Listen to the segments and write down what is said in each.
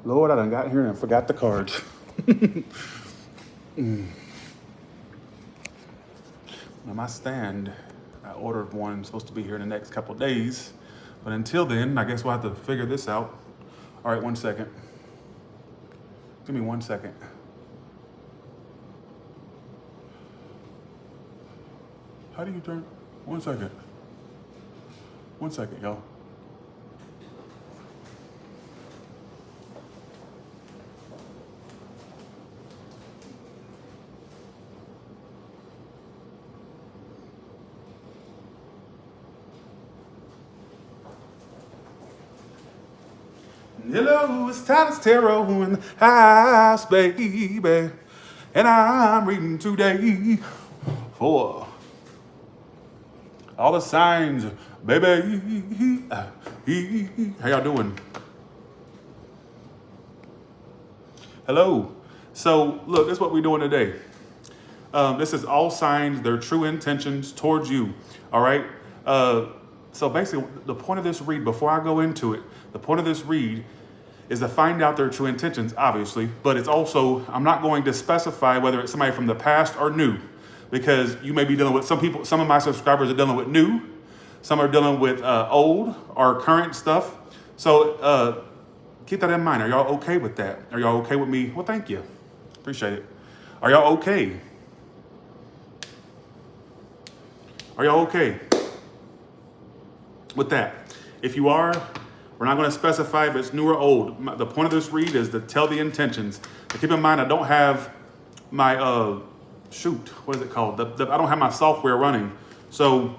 Lord, I done got here and forgot the cards. Now my stand, I ordered one, supposed to be here in the next couple of days. But until then, I guess we'll have to figure this out. All right, 1 second. Give me 1 second. How do you turn? 1 second. 1 second, y'all. Hello, it's Taurus Tarot in the house, baby. And I'm reading today for all the signs, baby. How y'all doing? Hello. So, look, this is what we're doing today. This is all signs, their true intentions towards you. All right? So basically, the point of this read, before I go into it, the point of this read is to find out their true intentions, obviously, but it's also, I'm not going to specify whether it's somebody from the past or new, because you may be dealing with some people, some of my subscribers are dealing with new, some are dealing with old or current stuff. So keep that in mind. Are y'all okay with that? Are y'all okay with me? Well, thank you. Appreciate it. Are y'all okay? Are y'all okay with that? If you are, we're not going to specify if it's new or old. The point of this read is to tell the intentions. But keep in mind, I don't have my, what is it called? I don't have my software running. So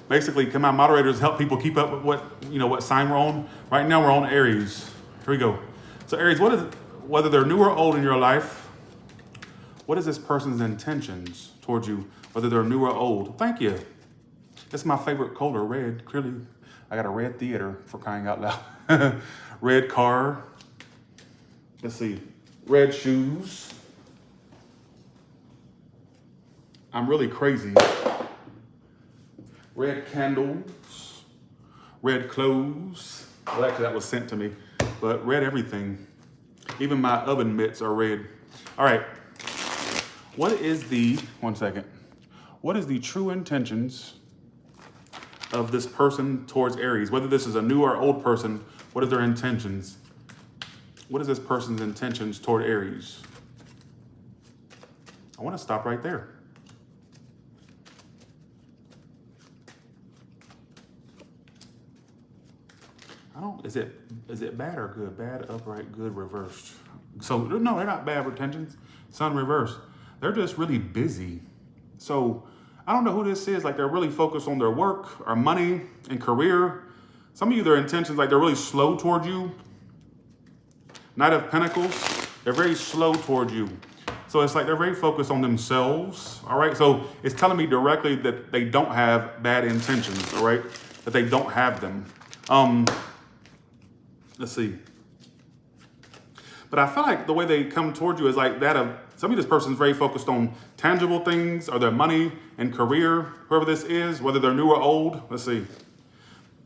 basically, can my moderators help people keep up with what sign we're on? Right now, we're on Aries. Here we go. So Aries, whether they're new or old in your life, what is this person's intentions towards you? Whether they're new or old. Thank you. It's my favorite color, red. Clearly, I got a red theater, for crying out loud. Red car. Let's see. Red shoes. I'm really crazy. Red candles. Red clothes. Well, actually, that was sent to me. But red everything. Even my oven mitts are red. All right. What is the true intentions of this person towards Aries? Whether this is a new or old person, what are their intentions? What is this person's intentions toward Aries? I want to stop right there. Is it bad or good? Bad, upright, good, reversed. So no, they're not bad intentions. Sun reversed. They're just really busy. So I don't know who this is. Like, they're really focused on their work or money and career. Some of you, their intentions, like, they're really slow toward you. Knight of Pentacles, they're very slow toward you. So it's like they're very focused on themselves, all right? So it's telling me directly that they don't have bad intentions, all right? That they don't have them. Let's see. But I feel like the way they come toward you is like that of, some of this person's very focused on tangible things or their money and career, whoever this is, whether they're new or old. Let's see.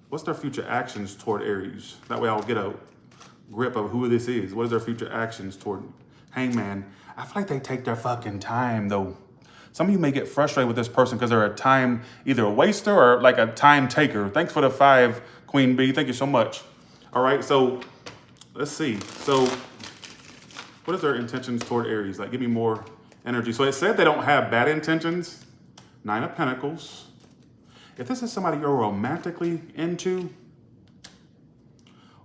What's their future actions toward Aries? That way I'll get a grip of who this is. What is their future actions toward Hangman? I feel like they take their fucking time, though. Some of you may get frustrated with this person because they're a time, either a waster or like a time taker. Thanks for the 5, Queen Bee. Thank you so much. All right, so let's see. So what is their intentions toward Aries? Like, give me more energy. So it said they don't have bad intentions. 9 of Pentacles. If this is somebody you're romantically into,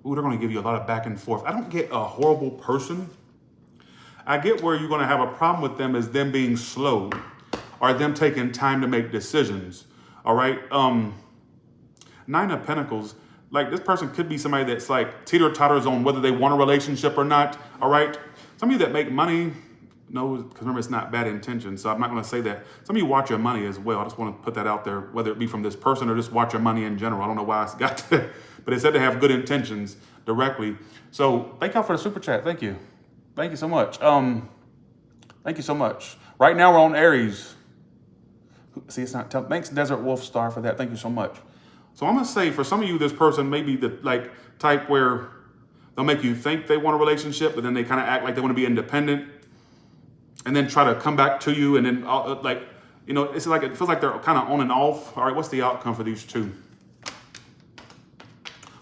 ooh, they're going to give you a lot of back and forth. I don't get a horrible person. I get where you're going to have a problem with them is them being slow or them taking time to make decisions. All right. 9 of Pentacles. Like, this person could be somebody that's like teeter-totters on whether they want a relationship or not. All right. Some of you that make money, no, because remember, it's not bad intentions. So I'm not going to say that. Some of you watch your money as well. I just want to put that out there, whether it be from this person or just watch your money in general. I don't know why I got that, but it said they have good intentions directly. So thank y'all for the super chat. Thank you. Thank you so much. Thank you so much. Right now we're on Aries. See, it's not, thanks Desert Wolf Star for that. Thank you so much. So I'm going to say for some of you, this person may be the like type where they'll make you think they want a relationship, but then they kind of act like they want to be independent and then try to come back to you. And then like, you know, it's like, it feels like they're kind of on and off. All right, what's the outcome for these two?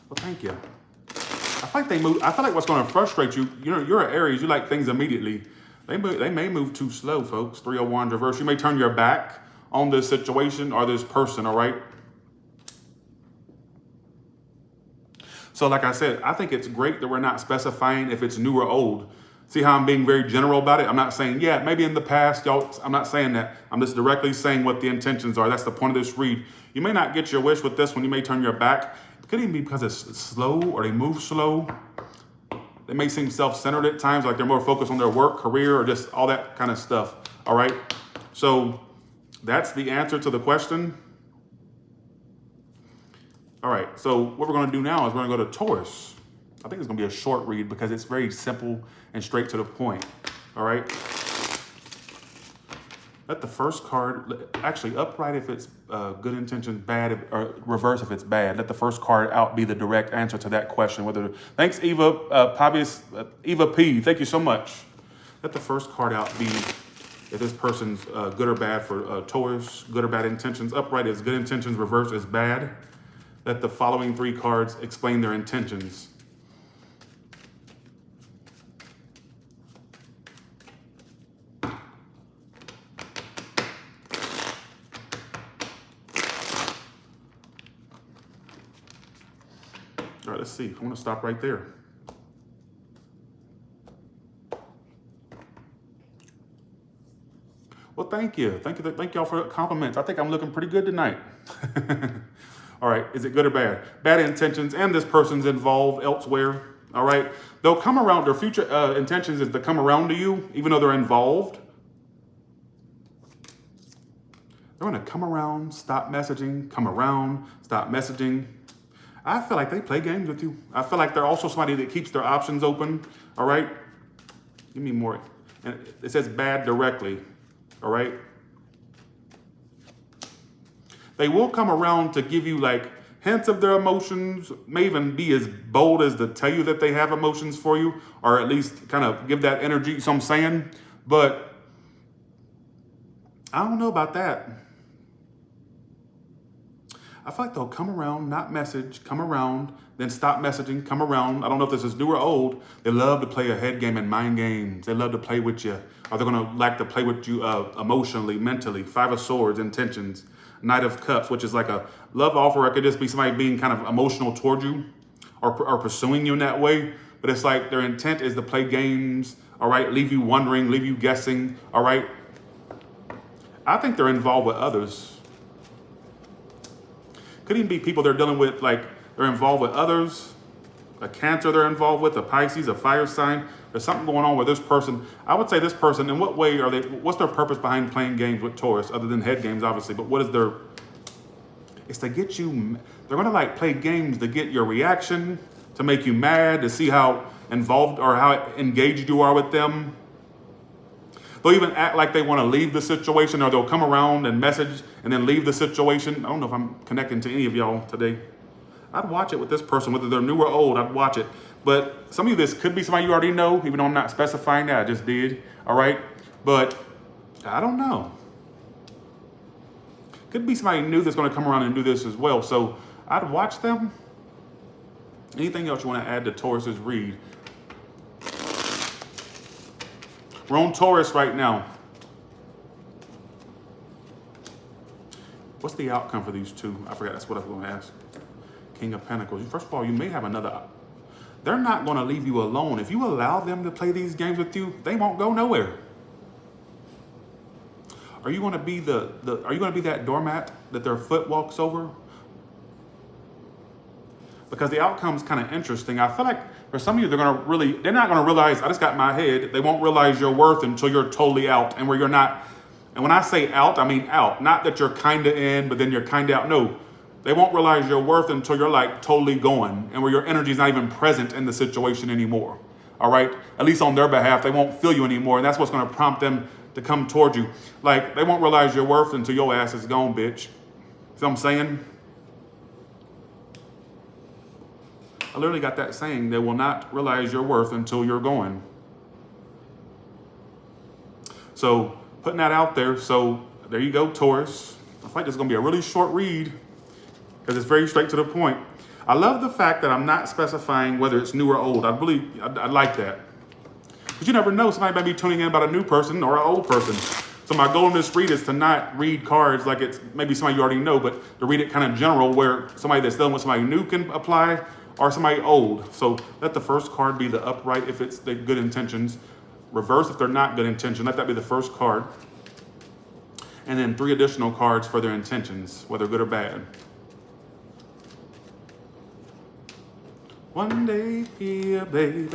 Well, thank you. I feel like they move. I feel like what's going to frustrate you, you know, you're an Aries, you like things immediately. They may move too slow, folks. 301 reverse. You may turn your back on this situation or this person, all right? So like I said, I think it's great that we're not specifying if it's new or old. See how I'm being very general about it? I'm not saying, yeah, maybe in the past, y'all, I'm not saying that. I'm just directly saying what the intentions are. That's the point of this read. You may not get your wish with this one. You may turn your back. It could even be because it's slow or they move slow. They may seem self-centered at times, like they're more focused on their work, career, or just all that kind of stuff, all right? So that's the answer to the question. All right, so what we're gonna do now is we're gonna go to Taurus. I think it's gonna be a short read because it's very simple and straight to the point, all right? Let the first card, actually upright if it's good intentions, bad, or reverse if it's bad. Let the first card out be the direct answer to that question. Thanks, Eva Eva P. Thank you so much. Let the first card out be if this person's good or bad for Taurus, good or bad intentions. Upright is good intentions, reverse is bad. Let the following three cards explain their intentions. All right, let's see. I want to stop right there. Well, thank you. Thank y'all for the compliments. I think I'm looking pretty good tonight. All right, is it good or bad? Bad intentions, and this person's involved elsewhere. All right, they'll come around. Their future intentions is to come around to you, even though they're involved. They're gonna come around, stop messaging, come around, stop messaging. I feel like they play games with you. I feel like they're also somebody that keeps their options open. All right, give me more. And it says bad directly. All right. They will come around to give you like hints of their emotions, may even be as bold as to tell you that they have emotions for you, or at least kind of give that energy, you know what I'm saying? But I don't know about that. I feel like they'll come around, not message, come around, then stop messaging, come around. I don't know if this is new or old. They love to play a head game and mind games. They love to play with you, or they're gonna like to play with you emotionally, mentally. 5 of Swords, intentions. Knight of Cups, which is like a love offer. It could just be somebody being kind of emotional toward you or pursuing you in that way. But it's like their intent is to play games, all right? Leave you wondering, leave you guessing, all right? I think they're involved with others. Could even be people they're dealing with, like they're involved with others. A Cancer they're involved with, a Pisces, a fire sign. There's something going on with this person. I would say this person, in what way are they, what's their purpose behind playing games with Taurus, other than head games, obviously, but what is their, it's to get you, they're gonna like play games to get your reaction, to make you mad, to see how involved or how engaged you are with them. They'll even act like they wanna leave the situation, or they'll come around and message and then leave the situation. I don't know if I'm connecting to any of y'all today. I'd watch it with this person, whether they're new or old, I'd watch it. But some of you, this could be somebody you already know, even though I'm not specifying that, I just did, all right? But I don't know. Could be somebody new that's gonna come around and do this as well. So I'd watch them. Anything else you wanna add to Taurus's read? We're on Taurus right now. What's the outcome for these two? I forgot, that's what I was gonna ask. King of Pentacles. First of all, you may have another. They're not going to leave you alone. If you allow them to play these games with you, they won't go nowhere. Are you going to be are you going to be that doormat that their foot walks over? Because the outcome's kind of interesting. I feel like for some of you, they're not going to realize, I just got my head. They won't realize your worth until you're totally out, and where you're not. And when I say out, I mean out. Not that you're kind of in, but then you're kind of out. No. They won't realize your worth until you're like totally going, and where your energy is not even present in the situation anymore. All right? At least on their behalf, they won't feel you anymore, and that's what's going to prompt them to come toward you. Like, they won't realize your worth until your ass is gone, bitch. See what I'm saying? I literally got that saying, they will not realize your worth until you're gone. So putting that out there. So there you go, Taurus. I feel like this is going to be a really short read because it's very straight to the point. I love the fact that I'm not specifying whether it's new or old. I like that. But you never know, somebody might be tuning in about a new person or an old person. So my goal in this read is to not read cards like it's maybe somebody you already know, but to read it kind of general where somebody that's dealing with somebody new can apply or somebody old. So let the first card be the upright if it's the good intentions. Reverse if they're not good intention. Let that be the first card. And then 3 additional cards for their intentions, whether good or bad. One day here, baby.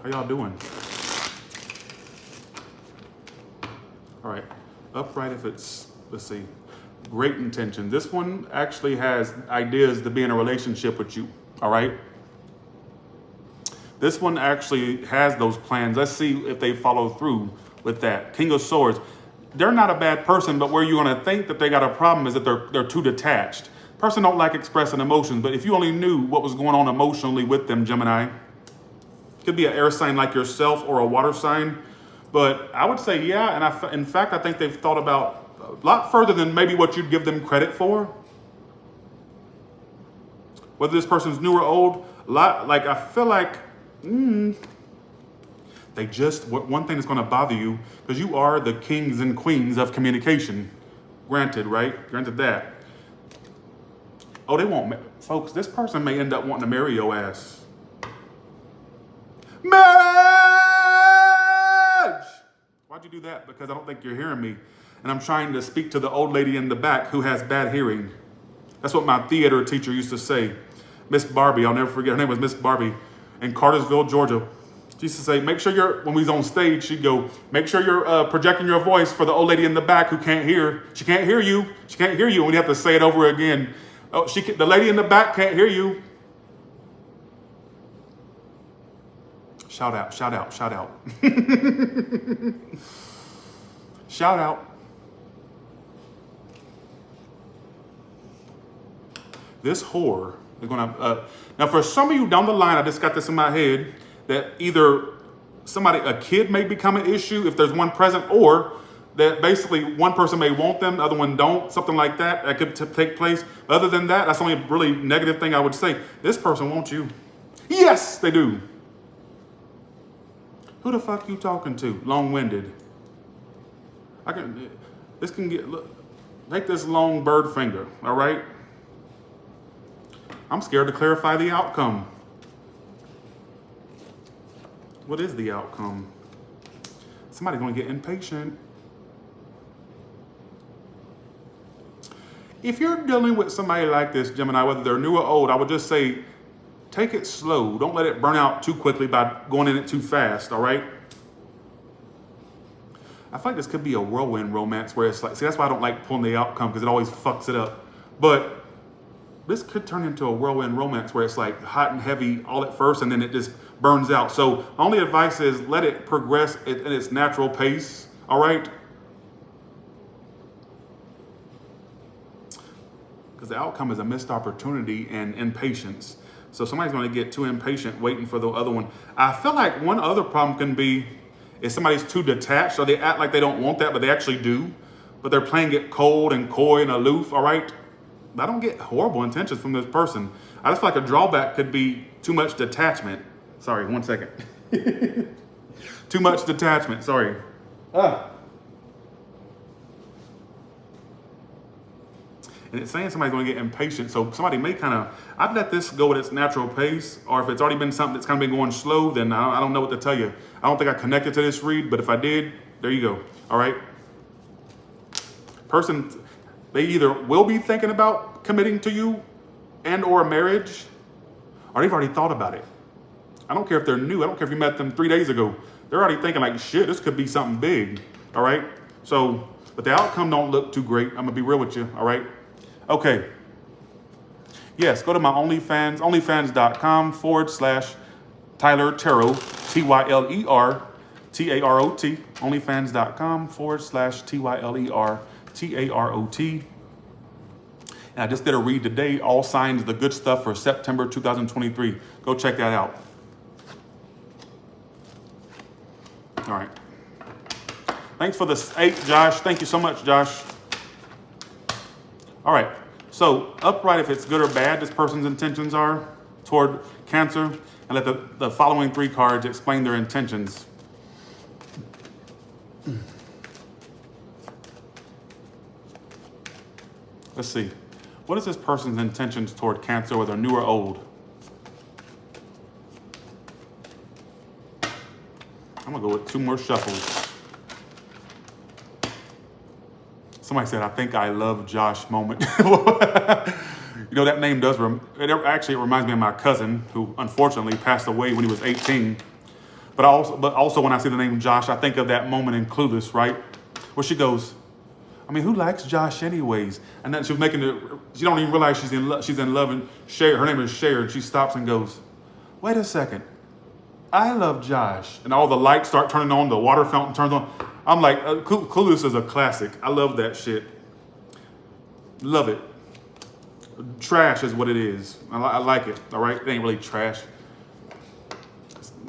How y'all doing? All right, upright if it's, let's see, great intention. This one actually has ideas to be in a relationship with you, all right? This one actually has those plans. Let's see if they follow through with that. King of Swords. They're not a bad person, but where you're gonna think that they got a problem is that they're too detached. Person don't like expressing emotions, but if you only knew what was going on emotionally with them, Gemini, could be an air sign like yourself or a water sign. But I would say, yeah, and in fact, I think they've thought about a lot further than maybe what you'd give them credit for. Whether this person's new or old, I feel like, they just, one thing that's gonna bother you, because you are the kings and queens of communication. Granted, right? Granted that. Oh, they won't, folks, this person may end up wanting to marry your ass. Marriage! Why'd you do that? Because I don't think you're hearing me. And I'm trying to speak to the old lady in the back who has bad hearing. That's what my theater teacher used to say. Miss Barbie, I'll never forget, her name was Miss Barbie in Cartersville, Georgia. She used to say, make sure when we was on stage, she'd go, make sure you're projecting your voice for the old lady in the back who can't hear. She can't hear you. She can't hear you. And we have to say it over again. Oh, the lady in the back can't hear you. Shout out, shout out, shout out. Shout out. This whore is gonna, now for some of you down the line, I just got this in my head, that either a kid may become an issue if there's one present, or that basically one person may want them, the other one don't, something like that, that could take place. Other than that, that's the only really negative thing I would say. This person wants you. Yes, they do. Who the fuck you talking to? Long-winded. Take this long bird finger, all right? I'm scared to clarify the outcome. What is the outcome? Somebody's gonna get impatient. If you're dealing with somebody like this, Gemini, whether they're new or old, I would just say, take it slow. Don't let it burn out too quickly by going in it too fast, all right? I feel like this could be a whirlwind romance where it's like, see, that's why I don't like pulling the outcome, because it always fucks it up. But this could turn into a whirlwind romance where it's like hot and heavy all at first and then it just burns out. So only advice is let it progress in its natural pace, all right? Because the outcome is a missed opportunity and impatience. So somebody's going to get too impatient waiting for the other one. I feel like one other problem can be if somebody's too detached, or they act like they don't want that, but they actually do. But they're playing it cold and coy and aloof, all right? I don't get horrible intentions from this person. I just feel like a drawback could be too much detachment. Sorry, 1 second. Too much detachment, sorry. And it's saying somebody's going to get impatient. So somebody may I'd let this go at its natural pace, or if it's already been something that's kind of been going slow, then I don't know what to tell you. I don't think I connected to this read, but if I did, there you go. All right. Person, they either will be thinking about committing to you and or a marriage, or they've already thought about it. I don't care if they're new. I don't care if you met them 3 days ago. They're already thinking like, shit, this could be something big. All right. So, but the outcome don't look too great. I'm gonna be real with you. All right. Okay. Yes, go to my OnlyFans, onlyfans.com/Tyler Tarot, Tyler. T-A-R-O-T, onlyfans.com/TYLERTAROT. And I just did a read today, all signs, the good stuff for September 2023. Go check that out. All right. Thanks for the 8, Josh. Thank you so much, Josh. All right. So upright, if it's good or bad, this person's intentions are toward Cancer, and let the following 3 cards explain their intentions. Let's see. What is this person's intentions toward Cancer, whether new or old? I'm going to go with 2 more shuffles. Somebody said, I think I love Josh moment. You know, that name does, it reminds me of my cousin who unfortunately passed away when he was 18. But also when I see the name Josh, I think of that moment in Clueless, right? Where she goes, I mean, who likes Josh anyways? And then she was she don't even realize she's in love, and her name is Cher, and she stops and goes, wait a second, I love Josh. And all the lights start turning on, the water fountain turns on. I'm like, Clueless is a classic. I love that shit. Love it. Trash is what it is. I like it, all right? It ain't really trash.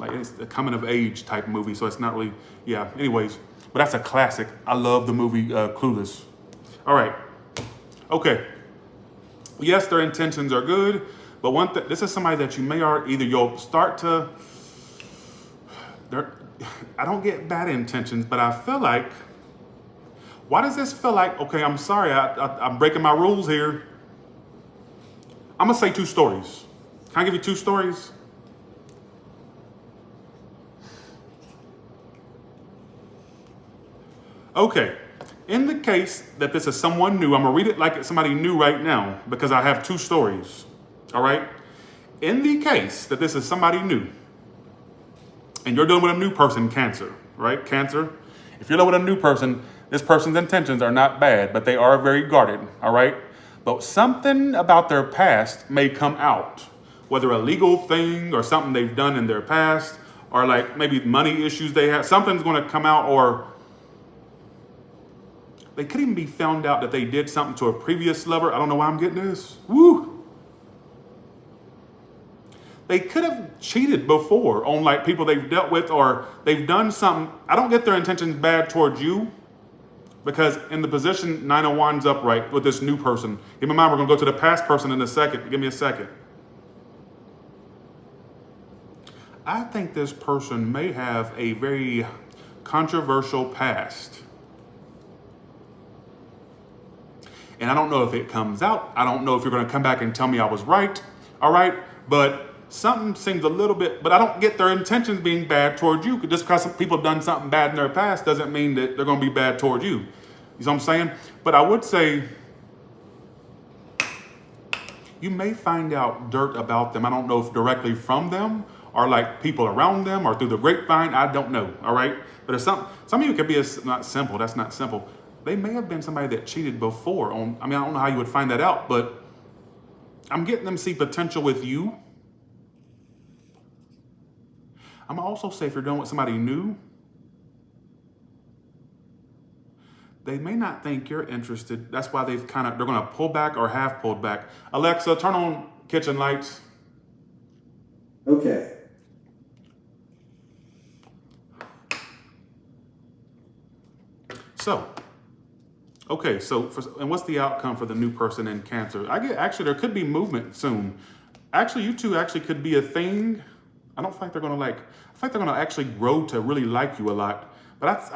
It's a coming of age type movie, so it's not really, yeah. Anyways, but that's a classic. I love the movie Clueless. All right. Okay. Yes, their intentions are good, but this is somebody that you may you'll start to, I don't get bad intentions, but I feel like, why does this feel like, okay, I'm sorry, I'm breaking my rules here. I'm going to say 2 stories. Can I give you 2 stories? Okay. In the case that this is someone new, I'm going to read it like it's somebody new right now because I have 2 stories. All right? In the case that this is somebody new, and you're dealing with a new person, Cancer, right? Cancer. If you're dealing with a new person, this person's intentions are not bad, but they are very guarded, all right? But something about their past may come out, whether a legal thing or something they've done in their past, or like maybe money issues they have. Something's going to come out, or they could even be found out that they did something to a previous lover. I don't know why I'm getting this. Woo! They could have cheated before on like people they've dealt with, or they've done something. I don't get their intentions bad towards you, because in the position 9 of Wands upright with this new person, keep in mind we're going to go to the past person in a second. Give me a second. I think this person may have a very controversial past. And I don't know if it comes out. I don't know if you're going to come back and tell me I was right. All right. But something seems a little bit, but I don't get their intentions being bad towards you. Just because some people have done something bad in their past doesn't mean that they're going to be bad towards you. You know what I'm saying? But I would say you may find out dirt about them. I don't know if directly from them or like people around them or through the grapevine. I don't know. All right. But if some of you could be not simple. That's not simple. They may have been somebody that cheated before on, I don't know how you would find that out, but I'm getting them see potential with you. I'm also say if you're dealing with somebody new, they may not think you're interested. That's why they're going to pull back or have pulled back. Alexa, turn on kitchen lights. Okay. So, and what's the outcome for the new person in Cancer? Actually, there could be movement soon. Actually, you two actually could be a thing. I don't think they're going to I think they're going to actually grow to really like you a lot. But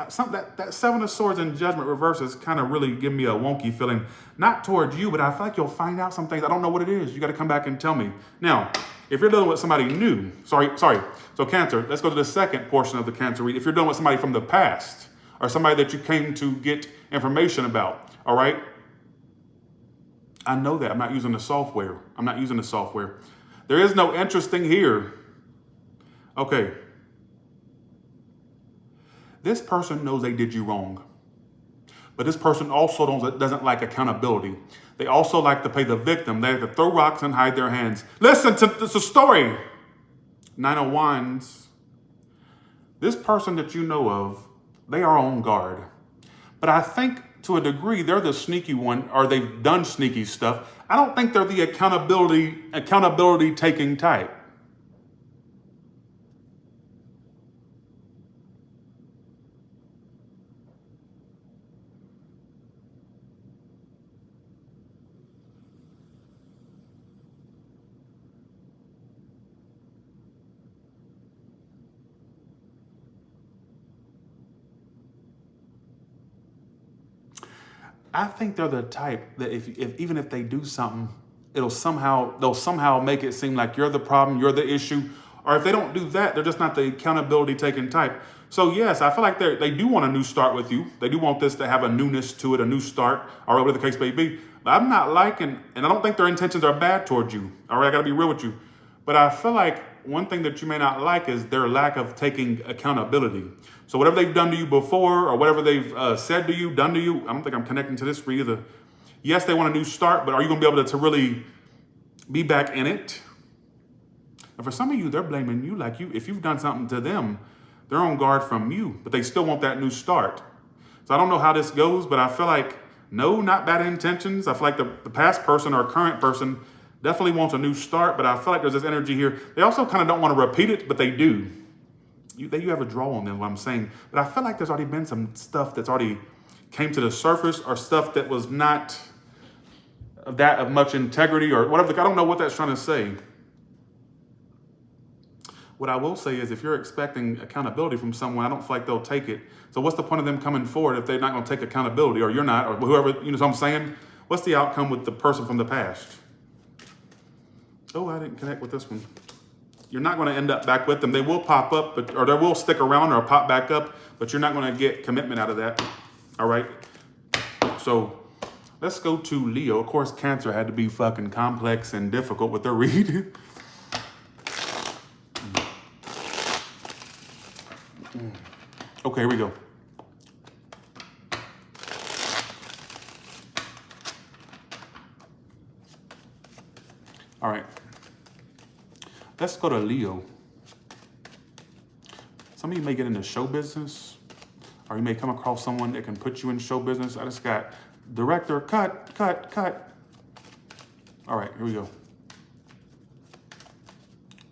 that 7 of Swords in Judgment reverse is kind of really giving me a wonky feeling. Not towards you, but I feel like you'll find out some things. I don't know what it is. You got to come back and tell me. Now, if you're dealing with somebody new, sorry. So Cancer, let's go to the second portion of the Cancer read. If you're dealing with somebody from the past or somebody that you came to get information about, all right? I know that. I'm not using the software. There is no interesting here. Okay. This person knows they did you wrong. But this person also doesn't like accountability. They also like to play the victim. They like to throw rocks and hide their hands. Listen to this story. 9 of Wands. This person that you know of, they are on guard. But I think to a degree, they're the sneaky one, or they've done sneaky stuff. I don't think they're the accountability taking type. I think they're the type that if even if they do something, they'll somehow make it seem like you're the problem, you're the issue. Or if they don't do that, they're just not the accountability taking type. So yes, I feel like they do want a new start with you. They do want this to have a newness to it, a new start, or whatever the case may be. But I'm not liking, and I don't think their intentions are bad towards you. All right, I gotta be real with you. But I feel like one thing that you may not like is their lack of taking accountability. So whatever they've done to you before, or whatever they've said to you, done to you, I don't think I'm connecting to this for either. Yes, they want a new start, but are you going to be able to really be back in it? And for some of you, they're blaming you like if you've done something to them, they're on guard from you, but they still want that new start. So I don't know how this goes, but I feel like, no, not bad intentions. I feel like the past person or current person definitely wants a new start, but I feel like there's this energy here. They also kind of don't want to repeat it, but they do. You have a draw on them, what I'm saying. But I feel like there's already been some stuff that's already came to the surface, or stuff that was not of much integrity or whatever. I don't know what that's trying to say. What I will say is, if you're expecting accountability from someone, I don't feel like they'll take it. So what's the point of them coming forward if they're not going to take accountability, or you're not, or whoever, you know what I'm saying? What's the outcome with the person from the past? Oh, I didn't connect with this one. You're not going to end up back with them. They will pop up, or they will stick around or pop back up, but you're not going to get commitment out of that. All right? So let's go to Leo. Of course, Cancer had to be fucking complex and difficult with their read. Okay, here we go. All right. Let's go to Leo. Some of you may get into show business, or you may come across someone that can put you in show business. I just got director, cut. All right, here we go.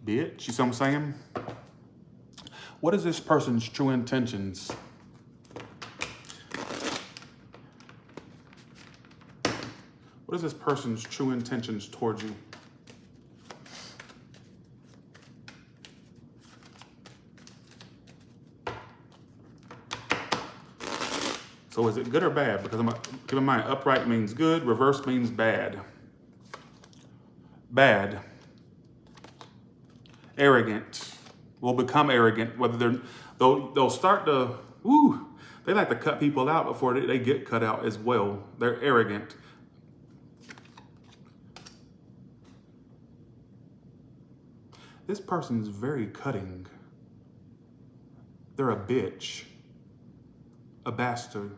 Bitch, you see what I'm saying? What is this person's true intentions? What is this person's true intentions towards you? So is it good or bad? Because keep in mind, upright means good, reverse means bad. Bad. Arrogant. Will become arrogant. Whether they'll start to, they like to cut people out before they get cut out as well. They're arrogant. This person's very cutting. They're a bitch, a bastard.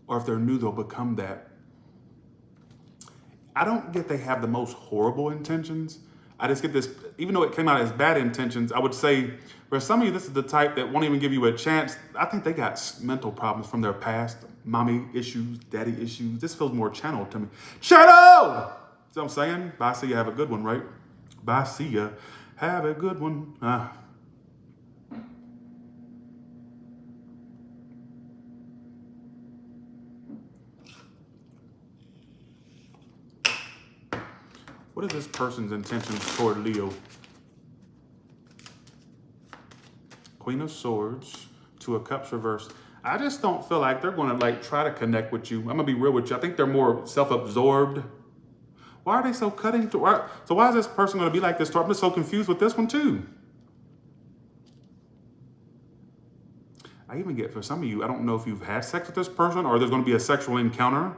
Or if they're new, they'll become that. I don't get they have the most horrible intentions. I just get this, even though it came out as bad intentions, I would say for some of you, this is the type that won't even give you a chance. I think they got mental problems from their past, mommy issues, daddy issues. This feels more channeled to me. Channel! See what I'm saying? Bye, see ya, have a good one, right? Bye, see ya, have a good one. What is this person's intentions toward Leo? Queen of Swords, Two of Cups reversed. I just don't feel like they're going to try to connect with you. I'm going to be real with you. I think they're more self-absorbed. Why are they so cutting? So why is this person going to be like this? I'm just so confused with this one too. I even get, for some of you, I don't know if you've had sex with this person or there's going to be a sexual encounter.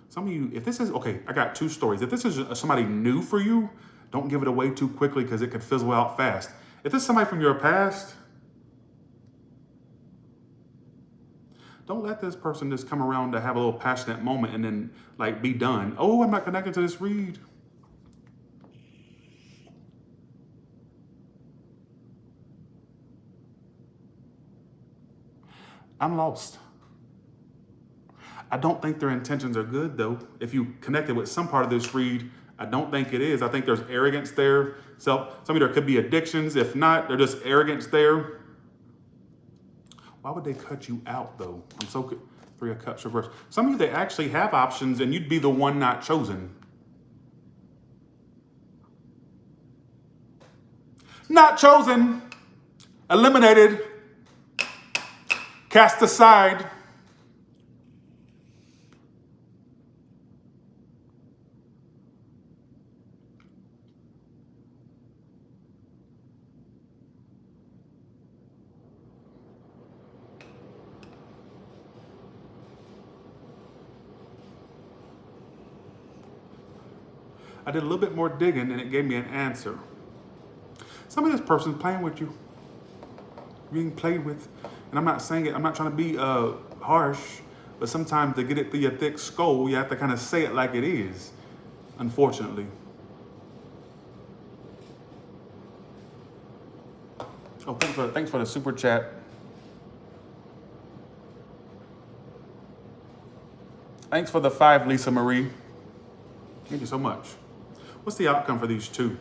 Some of you, if this is, okay, I got two stories. If this is somebody new for you, don't give it away too quickly because it could fizzle out fast. If this is somebody from your past, don't let this person just come around to have a little passionate moment and then be done. Oh, I'm not connected to this read. I'm lost. I don't think their intentions are good, though. If you connected with some part of this read, I don't think it is. I think there's arrogance there. So some of there could be addictions. If not, they're just arrogance there. Why would they cut you out, though? I'm so good. Three of Cups reverse. Some of you, they actually have options, and you'd be the one not chosen. Not chosen. Eliminated. Cast aside. I did a little bit more digging and it gave me an answer. Some of this person's playing with you. Being played with. And I'm not saying it, I'm not trying to be harsh, but sometimes to get it through your thick skull, you have to kind of say it like it is, unfortunately. Oh, thanks for the super chat. Thanks for the 5, Lisa Marie. Thank you so much. What's the outcome for these two?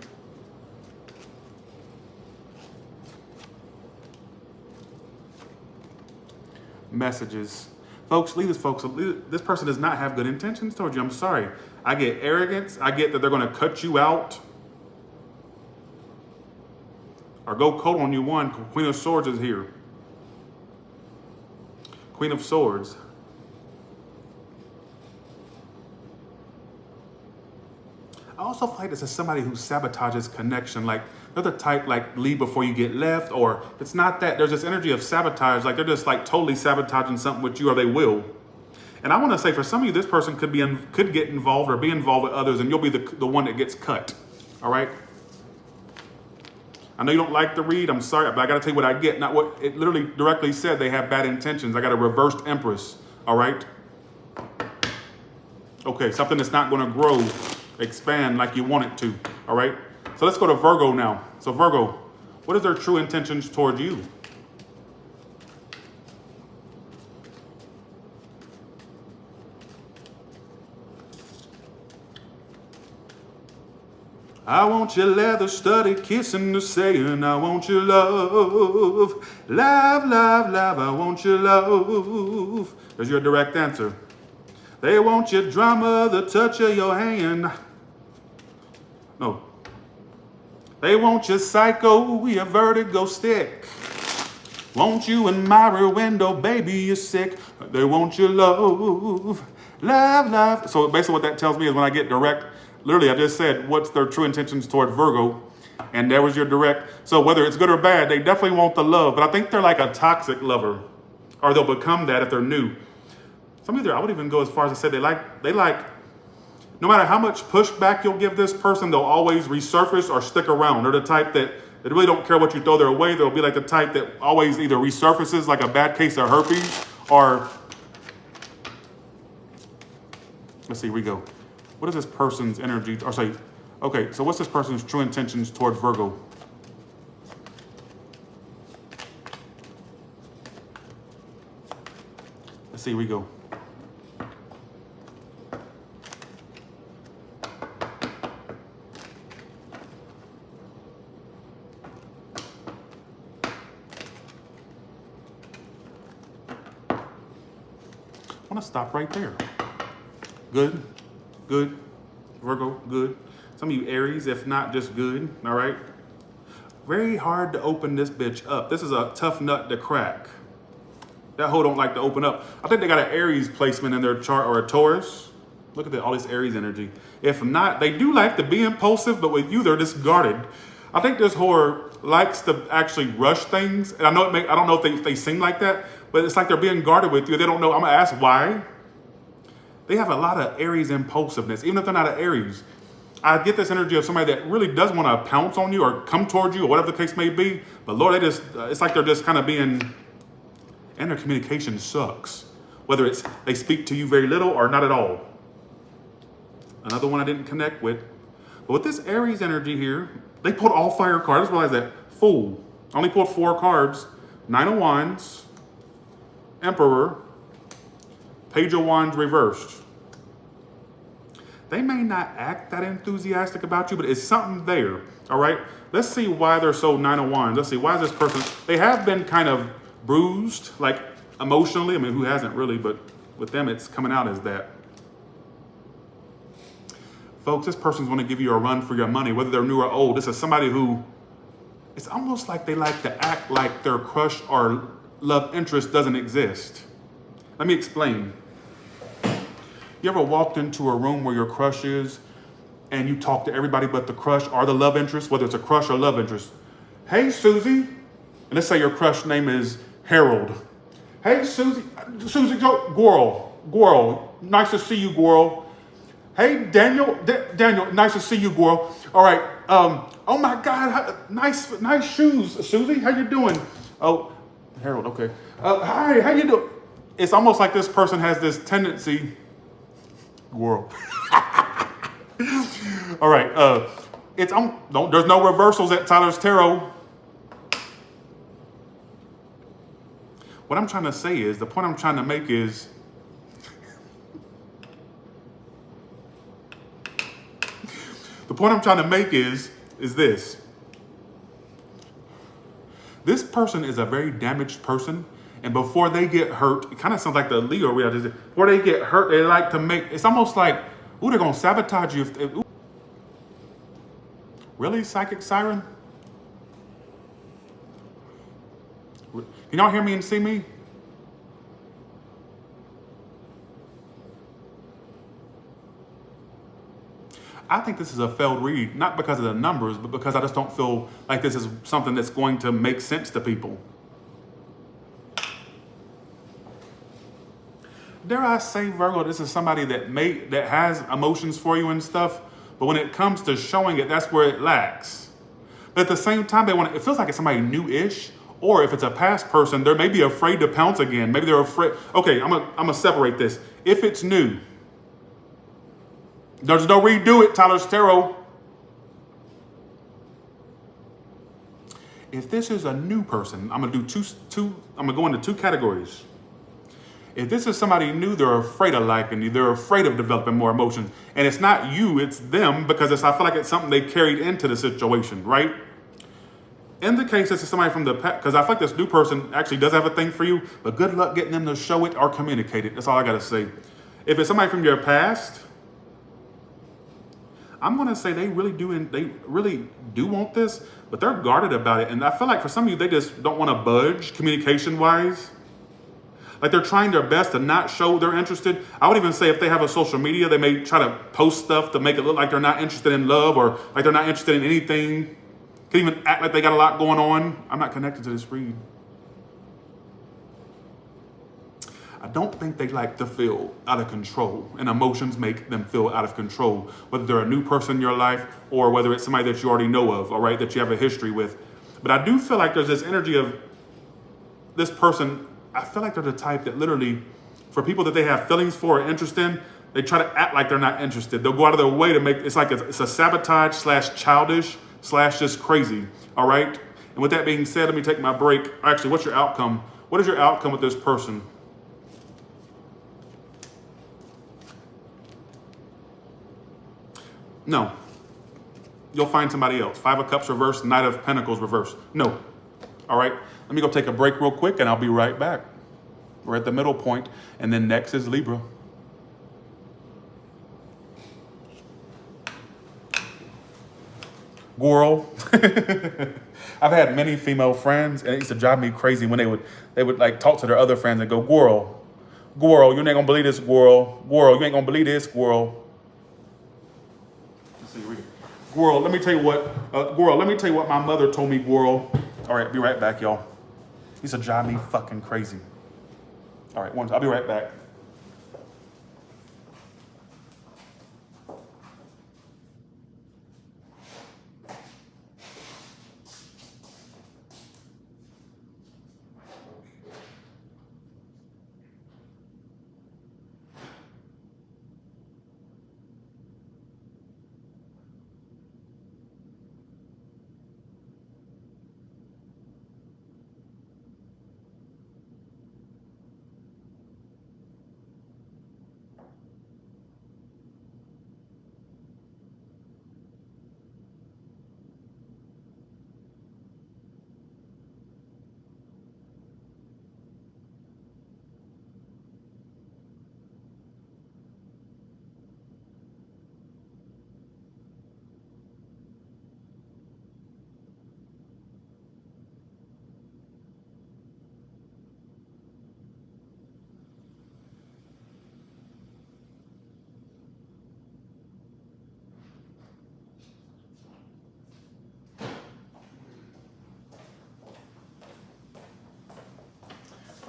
Messages. Folks, leave this, folks. This person does not have good intentions towards you. I'm sorry. I get arrogance. I get that they're going to cut you out. Or go cold on you. One, Queen of Swords is here. Queen of Swords. I also feel like this is somebody who sabotages connection. Like they're the type like leave before you get left, or if it's not that, there's this energy of sabotage. Like they're just like totally sabotaging something with you, or they will. And I want to say for some of you, this person could get involved or be involved with others, and you'll be the one that gets cut. All right. I know you don't like the read. I'm sorry, but I got to tell you what I get. Not what it literally directly said. They have bad intentions. I got a reversed Empress. All right. Okay, something that's not going to grow, expand like you want it to. All right. So let's go to Virgo now. So Virgo, what is their true intentions toward you? I want your leather studded kissing the saying, I want your love. Love, love, love, I want your love. There's your direct answer. They want your drama, the touch of your hand. No. They want your psycho, your vertigo stick. Want you in my rear window, baby, you're sick. They want your love. Love, love. So basically what that tells me is when I get direct, literally I just said, what's their true intentions toward Virgo? And there was your direct. So whether it's good or bad, they definitely want the love. But I think they're like a toxic lover. Or they'll become that if they're new. Some of you, I would even go as far as to say they like, no matter how much pushback you'll give this person, they'll always resurface or stick around. They're the type that they really don't care what you throw their way. They'll be like the type that always either resurfaces like a bad case of herpes or, let's see, here we go. What is this person's energy, or say, okay, so what's this person's true intentions toward Virgo? Let's see, here we go. I want to stop right there. Good, good. Virgo, good. Some of you Aries, if not just good, all right? Very hard to open this bitch up. This is a tough nut to crack. That hoe don't like to open up. I think they got an Aries placement in their chart, or a Taurus. Look at all this Aries energy. If not, they do like to be impulsive, but with you, they're just guarded. I think this whore likes to actually rush things. And I know I don't know if they seem like that, but it's like they're being guarded with you. They don't know. I'm gonna ask why. They have a lot of Aries impulsiveness, even if they're not an Aries. I get this energy of somebody that really does want to pounce on you or come towards you or whatever the case may be. But Lord, it's like they're just kind of being, and their communication sucks. Whether it's they speak to you very little or not at all. Another one I didn't connect with. But with this Aries energy here, they pulled all fire cards. I just realized that. Fool. Only pulled 4 cards. 9 of Wands. Emperor, Page of Wands reversed. They may not act that enthusiastic about you, but it's something there, all right? Let's see why they're so Nine of Wands. Let's see, why is this person, they have been kind of bruised, like emotionally. I mean, who hasn't really, but with them, it's coming out as that. Folks, this person's going to give you a run for your money, whether they're new or old. This is somebody who, it's almost like they like to act like their crush or love interest doesn't exist. Let me explain. You ever walked into a room where your crush is and you talk to everybody but the crush or the love interest, whether it's a crush or love interest? Hey, Susie. And let's say your crush name is Harold. Hey, Susie, Gwirl, nice to see you, Gwirl. Hey, Daniel, nice to see you, Gwirl. All right, oh my God, nice shoes, Susie, how you doing? Oh, Harold, okay. Hi, how you doing? It's almost like this person has this tendency, Gwirl. All right, there's no reversals at Tyler's Tarot. What I'm trying to say is, the point I'm trying to make is, this. This person is a very damaged person, and before they get hurt, it kind of sounds like the Leo reality. Before they get hurt, they like to make, it's almost like, ooh, they're gonna sabotage you. Ooh. Really, Psychic Siren? Can y'all hear me and see me? I think this is a failed read, not because of the numbers, but because I just don't feel like this is something that's going to make sense to people. Dare I say, Virgo, this is somebody that has emotions for you and stuff, but when it comes to showing it, that's where it lacks. But at the same time, it feels like it's somebody new-ish, or if it's a past person, they may be afraid to pounce again. Maybe they're afraid. Okay, I'm gonna separate this. If it's new, there's no redo it, Tyler's Tarot. If this is a new person, I'm gonna do I'm gonna go into two categories. If this is somebody new, they're afraid of liking you. They're afraid of developing more emotions. And it's not you, it's them, because I feel like it's something they carried into the situation, right? In the case, this is somebody from the past, because I feel like this new person actually does have a thing for you, but good luck getting them to show it or communicate it. That's all I gotta say. If it's somebody from your past, I'm gonna say they really do want this, but they're guarded about it. And I feel like for some of you, they just don't want to budge communication-wise. Like they're trying their best to not show they're interested. I would even say if they have a social media, they may try to post stuff to make it look like they're not interested in love or like they're not interested in anything. Could even act like they got a lot going on. I'm not connected to this read. I don't think they like to feel out of control, and emotions make them feel out of control, whether they're a new person in your life or whether it's somebody that you already know of, all right, that you have a history with. But I do feel like there's this energy of this person. I feel like they're the type that literally, for people that they have feelings for or interest in, they try to act like they're not interested. They'll go out of their way to make, it's a sabotage / childish / just crazy, all right? And with that being said, let me take my break. Actually, what's your outcome? What is your outcome with this person? No. You'll find somebody else. 5 of Cups reversed, Knight of Pentacles reversed. No. All right. Let me go take a break real quick and I'll be right back. We're at the middle point, and then next is Libra. Girl. I've had many female friends, and it used to drive me crazy when they would like talk to their other friends and go, girl, you ain't gonna believe this, girl, you ain't gonna believe this, girl. Let's see, read it. Girl, let me tell you what my mother told me, girl. All right, be right back, y'all. He used to drive me fucking crazy. All right, I'll be right back.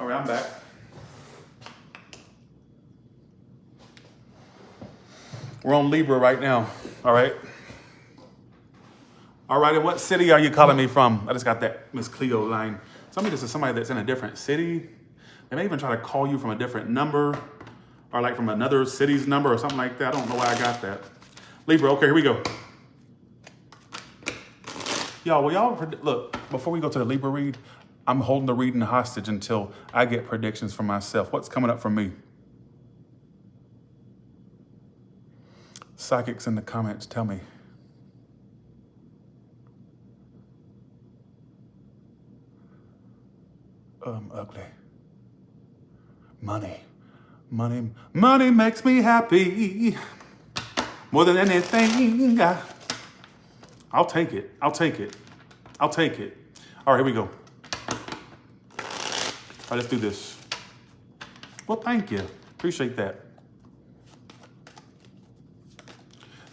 All right, I'm back. We're on Libra right now. All right. All right, and what city are you calling me from? I just got that Miss Cleo line. Somebody, this is somebody that's in a different city. They may even try to call you from a different number or like from another city's number or something like that. I don't know why I got that. Libra, okay, here we go. Y'all, look, before we go to the Libra read, I'm holding the reading hostage until I get predictions for myself. What's coming up for me? Psychics in the comments, tell me. Ugly. Money makes me happy more than anything. I'll take it. All right, here we go. All right, let's do this. Well, thank you. Appreciate that.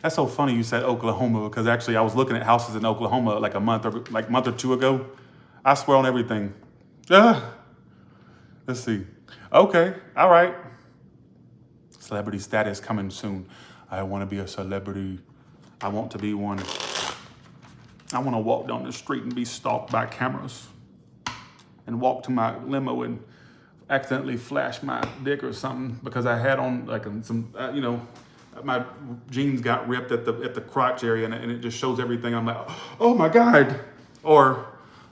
That's so funny you said Oklahoma, because actually I was looking at houses in Oklahoma like a month or two ago. I swear on everything. Let's see. Okay, all right. Celebrity status coming soon. I want to be a celebrity. I want to be one. I want to walk down the street and be stalked by cameras and walk to my limo and accidentally flash my dick or something because I had on like some, my jeans got ripped at the crotch area and it just shows everything. I'm like, oh my God. Or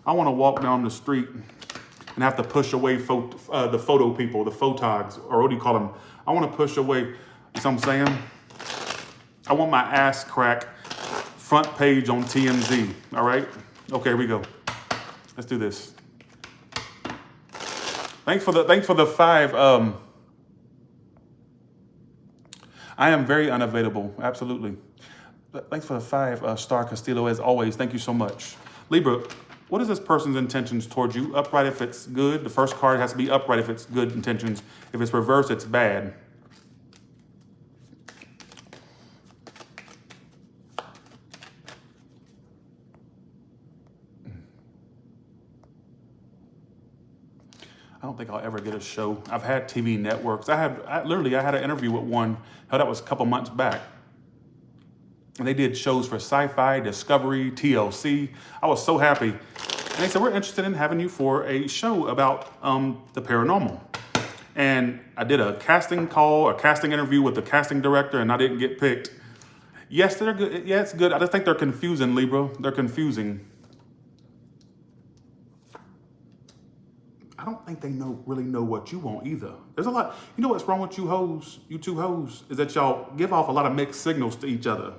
I want to walk down the street and have to push away the photo people, the photogs, or what do you call them? I want to push away, you know what I'm saying? I want my ass crack front page on TMZ, all right? Okay, here we go. Let's do this. Thanks for the 5. I am very unavailable, absolutely. Thanks for the 5, Star Castillo, as always. Thank you so much. Libra, what is this person's intentions towards you? Upright if it's good. The first card has to be upright if it's good intentions. If it's reversed, it's bad. I don't think I'll ever get a show. I've had TV networks. I had an interview with one. Hell, that was a couple months back. And they did shows for Sci-Fi, Discovery, TLC. I was so happy. And they said, we're interested in having you for a show about the paranormal. And I did a casting interview with the casting director, and I didn't get picked. Yes, they're good. Yeah, it's good. I just think they're confusing, Libra. They're confusing. I don't think they really know what you want either. There's a lot. You know what's wrong with you two hoes, is that y'all give off a lot of mixed signals to each other.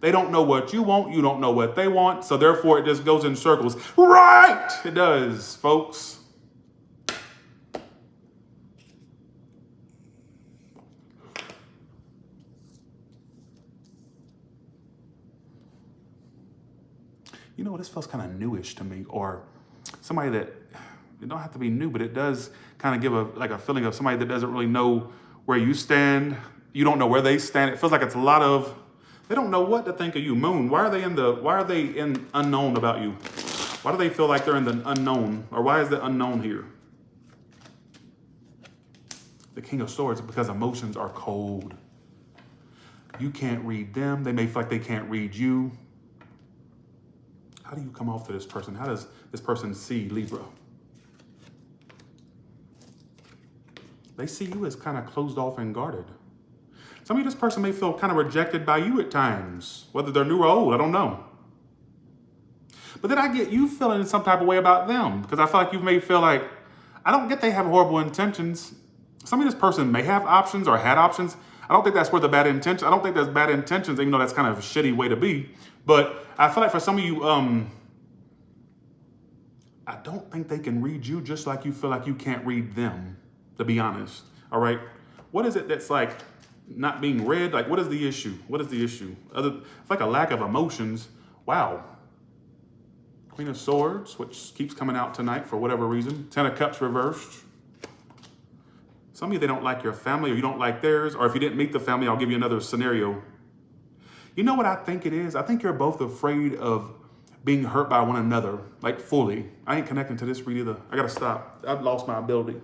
They don't know what you want. You don't know what they want. So therefore, it just goes in circles. Right? It does, folks. You know, this feels kind of newish to me, or somebody that, it don't have to be new, but it does kind of give a feeling of somebody that doesn't really know where you stand. You don't know where they stand. It feels like it's a lot of, they don't know what to think of you. Moon, why are they in unknown about you? Why do they feel like they're in the unknown? Or why is the unknown here? The King of Swords, because emotions are cold. You can't read them. They may feel like they can't read you. How do you come off to this person? How does this person see Libra? They see you as kind of closed off and guarded. Some of this person may feel kind of rejected by you at times, whether they're new or old, I don't know. But then I get you feeling some type of way about them, because I feel like you may feel like, I don't get they have horrible intentions. Some of this person may have options or had options. I don't think that's where the bad intentions, I don't think there's bad intentions, even though that's kind of a shitty way to be. But I feel like for some of you, I don't think they can read you just like you feel like you can't read them, to be honest. All right. What is it that's like not being read? Like, what is the issue? What is the issue? It's like a lack of emotions. Wow. Queen of Swords, which keeps coming out tonight for whatever reason. 10 of Cups reversed. Some of you, they don't like your family, or you don't like theirs. Or if you didn't meet the family, I'll give you another scenario. You know what I think it is? I think you're both afraid of being hurt by one another, like fully. I ain't connecting to this read either. I gotta stop. I've lost my ability.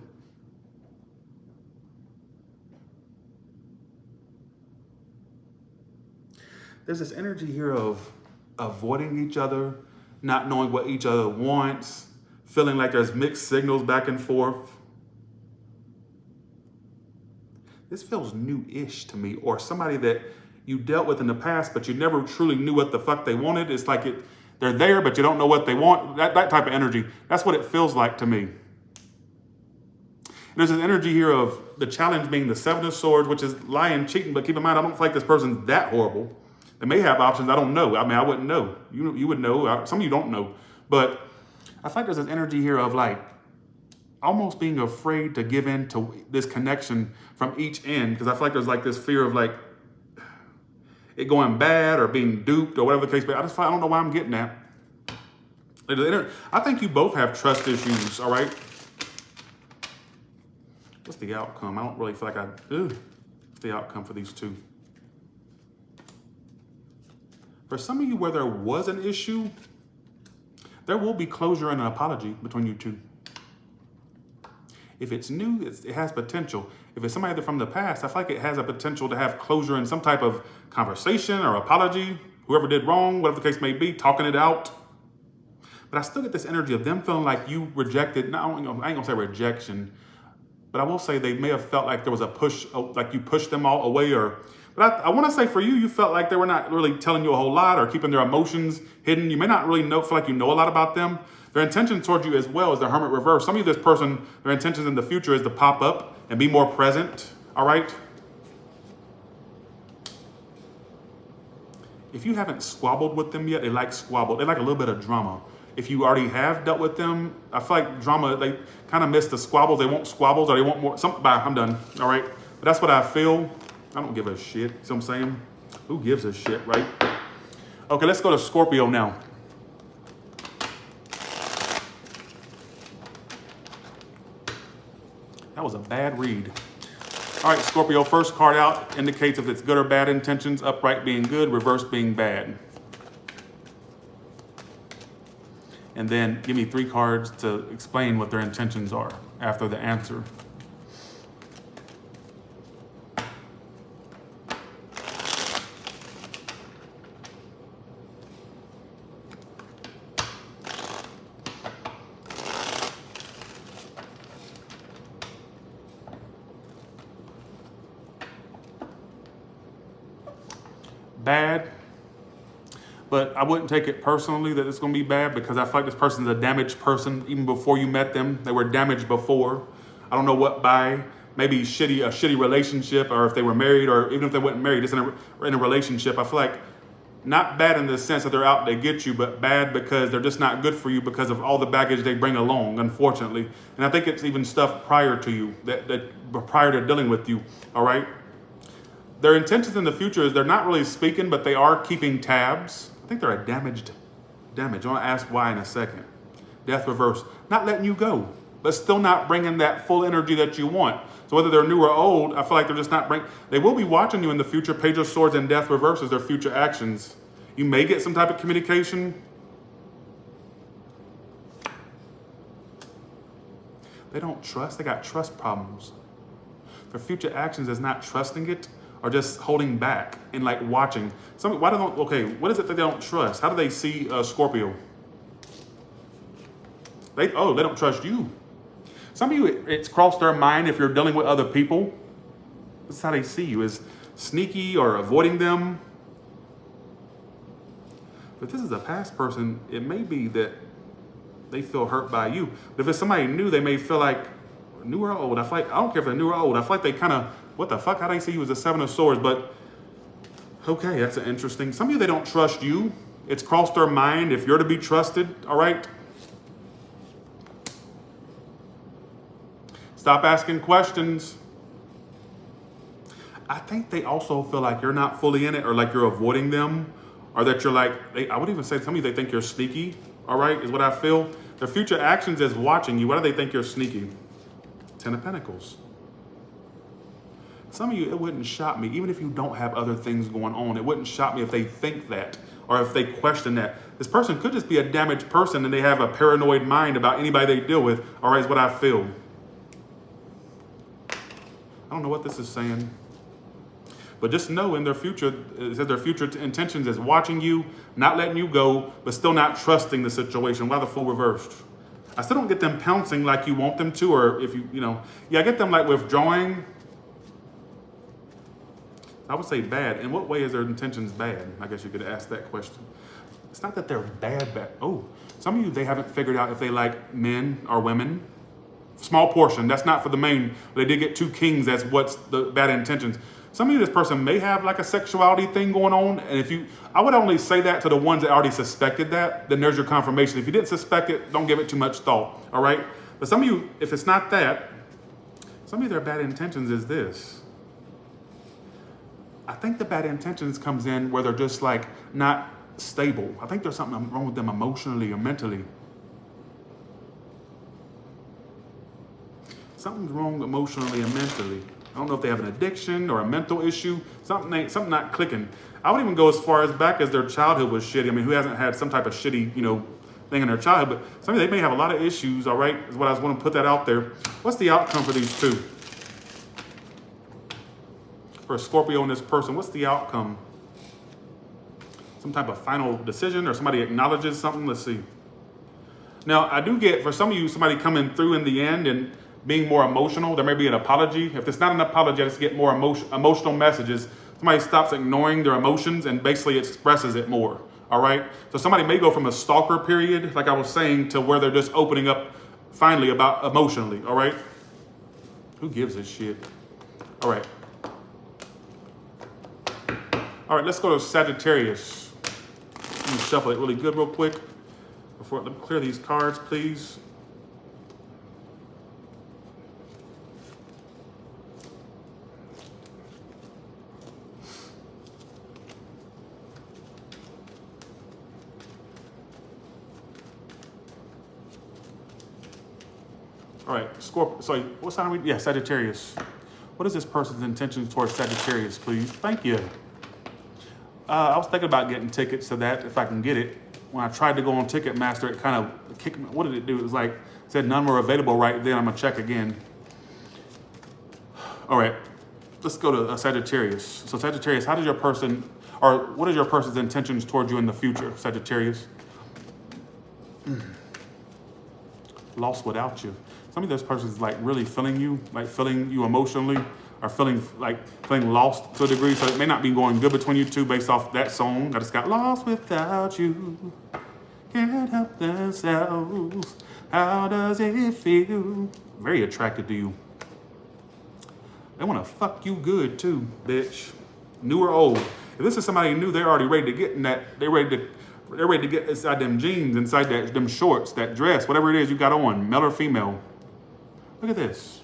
There's this energy here of avoiding each other, not knowing what each other wants, feeling like there's mixed signals back and forth. This feels new-ish to me, or somebody that you dealt with in the past, but you never truly knew what the fuck they wanted. It's like they're there, but you don't know what they want. That type of energy. That's what it feels like to me. And there's this energy here of the challenge being the Seven of Swords, which is lying, cheating, but keep in mind, I don't feel like this person's that horrible. They may have options. I don't know. I mean, I wouldn't know. You would know. Some of you don't know. But I think there's this energy here of like almost being afraid to give in to this connection from each end. Because I feel like there's like this fear of like it going bad or being duped or whatever the case may be. I don't know why I'm getting that. I think you both have trust issues, all right? What's the outcome? I don't really feel like what's the outcome for these two? For some of you where there was an issue, there will be closure and an apology between you two. If it's new, it has potential. If it's somebody from the past, I feel like it has a potential to have closure in some type of conversation or apology. Whoever did wrong, whatever the case may be, talking it out. But I still get this energy of them feeling like you rejected, I ain't gonna say rejection, but I will say they may have felt like there was a push, like you pushed them all away but I want to say for you, you felt like they were not really telling you a whole lot or keeping their emotions hidden. You may not really feel like you know a lot about them. Their intention towards you as well is the Hermit reverse. Some of you, this person, their intentions in the future is to pop up and be more present, all right? If you haven't squabbled with them yet, they like squabble. They like a little bit of drama. If you already have dealt with them, I feel like drama, they kind of miss the squabbles. They want squabbles or they want more. I'm done, all right? But that's what I feel. I don't give a shit. See what I'm saying? Who gives a shit, right? Okay, let's go to Scorpio now. That was a bad read. All right, Scorpio, first card out indicates if it's good or bad intentions, upright being good, reverse being bad. And then give me 3 cards to explain what their intentions are after the answer. Bad, but I wouldn't take it personally that it's going to be bad because I feel like this person's a damaged person. Even before you met them, they were damaged before. I don't know what by, maybe a shitty relationship, or if they were married, or even if they weren't married, just in a relationship. I feel like not bad in the sense that they're out to get you, but bad because they're just not good for you because of all the baggage they bring along, unfortunately. And I think it's even stuff prior to you, that prior to dealing with you, all right? Their intentions in the future is they're not really speaking, but they are keeping tabs. I think they're a damage. I want to ask why in a second. Death reverse. Not letting you go, but still not bringing that full energy that you want. So whether they're new or old, I feel like they're just not they will be watching you in the future. Page of Swords and Death reverses their future actions. You may get some type of communication. They don't trust. They got trust problems. Their future actions is not trusting it, or just holding back and like watching. What is it that they don't trust? How do they see Scorpio? They don't trust you. Some of you, it's crossed their mind if you're dealing with other people. This is how they see you, is sneaky or avoiding them. But this is a past person, it may be that they feel hurt by you. But if it's somebody new, they may feel like, new or old, I don't care if they're new or old, I feel like they kind of, what the fuck, how do they see you as a Seven of Swords? But, okay, that's an interesting. Some of you, they don't trust you. It's crossed their mind if you're to be trusted, all right? Stop asking questions. I think they also feel like you're not fully in it, or like you're avoiding them, or that you're like, I would even say some of you, they think you're sneaky, all right, is what I feel. Their future actions is watching you. Why do they think you're sneaky? 10 of Pentacles. Some of you, it wouldn't shock me, even if you don't have other things going on, it wouldn't shock me if they think that. or if they question that. This person could just be a damaged person and they have a paranoid mind about anybody they deal with, all right, is what I feel. I don't know what this is saying. But just know in their future, it says their future intentions is watching you, not letting you go, but still not trusting the situation. Why the Fool reversed? I still don't get them pouncing like you want them to, or if yeah, I get them like withdrawing. I would say bad. In what way is their intentions bad? I guess you could ask that question. It's not that they're bad. Oh, some of you, they haven't figured out if they like men or women. Small portion. That's not for the main. They did get 2 kings. That's what's the bad intentions. Some of you, this person may have like a sexuality thing going on. And I would only say that to the ones that already suspected that, then there's your confirmation. If you didn't suspect it, don't give it too much thought, all right? But some of you, if it's not that, some of you, their bad intentions is this. I think the bad intentions comes in where they're just like not stable. I think there's something wrong with them emotionally or mentally. Something's wrong emotionally and mentally. I don't know if they have an addiction or a mental issue. Something not clicking. I would even go as far as back as their childhood was shitty. I mean, who hasn't had some type of shitty, thing in their childhood? But some of they may have a lot of issues, all right, is what I was want to put that out there. What's the outcome for these 2? For Scorpio and this person, what's the outcome? Some type of final decision or somebody acknowledges something? Let's see. Now, I do get, for some of you, somebody coming through in the end and being more emotional. There may be an apology. If it's not an apology, I just get more emotional messages. Somebody stops ignoring their emotions and basically expresses it more, all right? So somebody may go from a stalker period, like I was saying, to where they're just opening up finally about emotionally, all right? Who gives a shit? All right. All right, let's go to Sagittarius. Let me shuffle it really good real quick. Let me clear these cards, please. All right, Scorpio. Sorry, what sign are we? Yeah, Sagittarius. What is this person's intentions towards Sagittarius, please? Thank you. I was thinking about getting tickets to that if I can get it. When I tried to go on Ticketmaster, it kind of kicked me. What did it do? It was like, it said none were available right then. I'm going to check again. All right, let's go to Sagittarius. So Sagittarius, how does your person, or what is your person's intentions towards you in the future, Sagittarius? Lost without you. Some of those persons like really feeling you emotionally, or feeling lost to a degree. So it may not be going good between you two based off that song. I just got lost without you. Can't help themselves. How does it feel? Very attracted to you. They want to fuck you good too, bitch. New or old. If this is somebody new, they're already ready to get in that. They're ready to get inside them jeans, inside them shorts, that dress, whatever it is you got on, male or female. Look at this.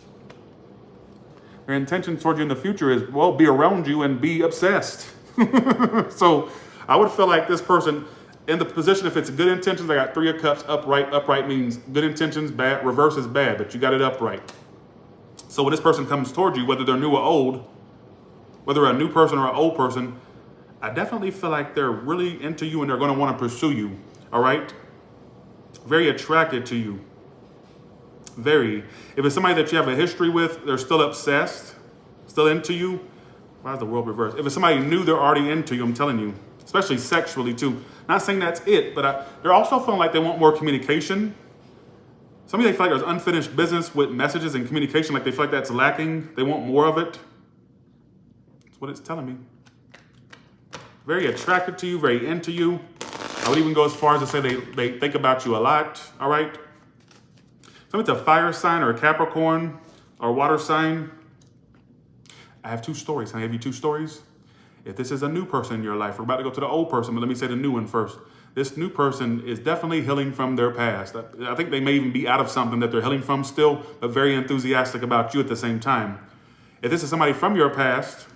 Their intention towards you in the future is, well, be around you and be obsessed. So I would feel like this person in the position, if it's good intentions, I got 3 of cups upright. Upright means good intentions, bad. Reverse is bad, but you got it upright. So when this person comes towards you, whether they're new or old, whether a new person or an old person, I definitely feel like they're really into you and they're going to want to pursue you. All right? Very attracted to you. Very. If it's somebody that you have a history with, they're still obsessed, still into you. Why is the world reversed? If it's somebody new, they're already into you, I'm telling you. Especially sexually, too. Not saying that's it, but they're also feeling like they want more communication. Some of you, they feel like there's unfinished business with messages and communication, like they feel like that's lacking. They want more of it. That's what it's telling me. Very attracted to you, very into you. I would even go as far as to say they think about you a lot, all right? So it's a fire sign or a Capricorn or water sign. I have 2 stories. Can I give you 2 stories? If this is a new person in your life, we're about to go to the old person, but let me say the new one first. This new person is definitely healing from their past. I think they may even be out of something that they're healing from still, but very enthusiastic about you at the same time. If this is somebody from your past,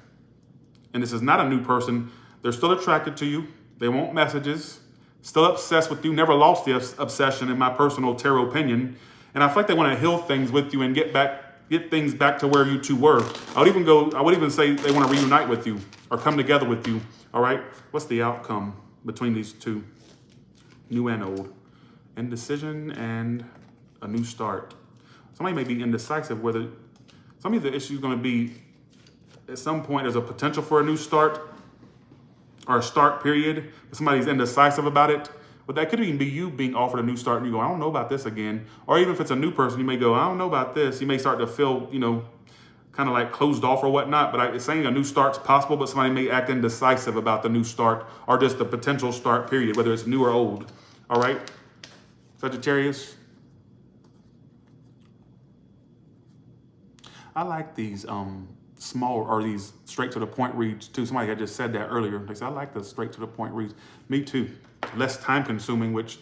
and this is not a new person, they're still attracted to you. They want messages, still obsessed with you, never lost the obsession in my personal tarot opinion. And I feel like they want to heal things with you and get things back to where you two were. I would even say they want to reunite with you or come together with you. All right. What's the outcome? between these two, new and old. Indecision and a new start. Somebody may be indecisive whether, some of the issues going to be, at some point there's a potential for a new start or a start period, but somebody's indecisive about it. But that could even be you being offered a new start and you go, I don't know about this again. Or even if it's a new person, you may go, I don't know about this. You may start to feel, you know, kind of like closed off or whatnot. But it's saying a new start's possible, but somebody may act indecisive about the new start or just the potential start period, whether it's new or old. All right, Sagittarius. I like these small or these straight to the point reads too. Somebody had just said that earlier. They said, I like the straight to the point reads. Me too. Less time consuming, which,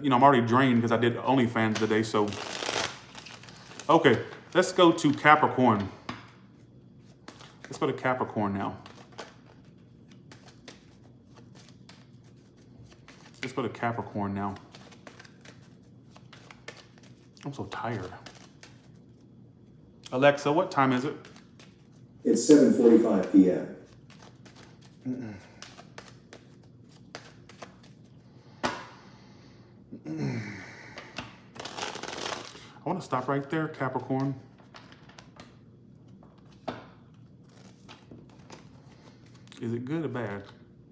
you know, I'm already drained because I did OnlyFans today. So, okay, let's go to Capricorn. Let's go to Capricorn now. Let's go to Capricorn now. I'm so tired. Alexa, what time is it? It's 7:45 p.m. I want to stop right there, Capricorn. Is it good or bad?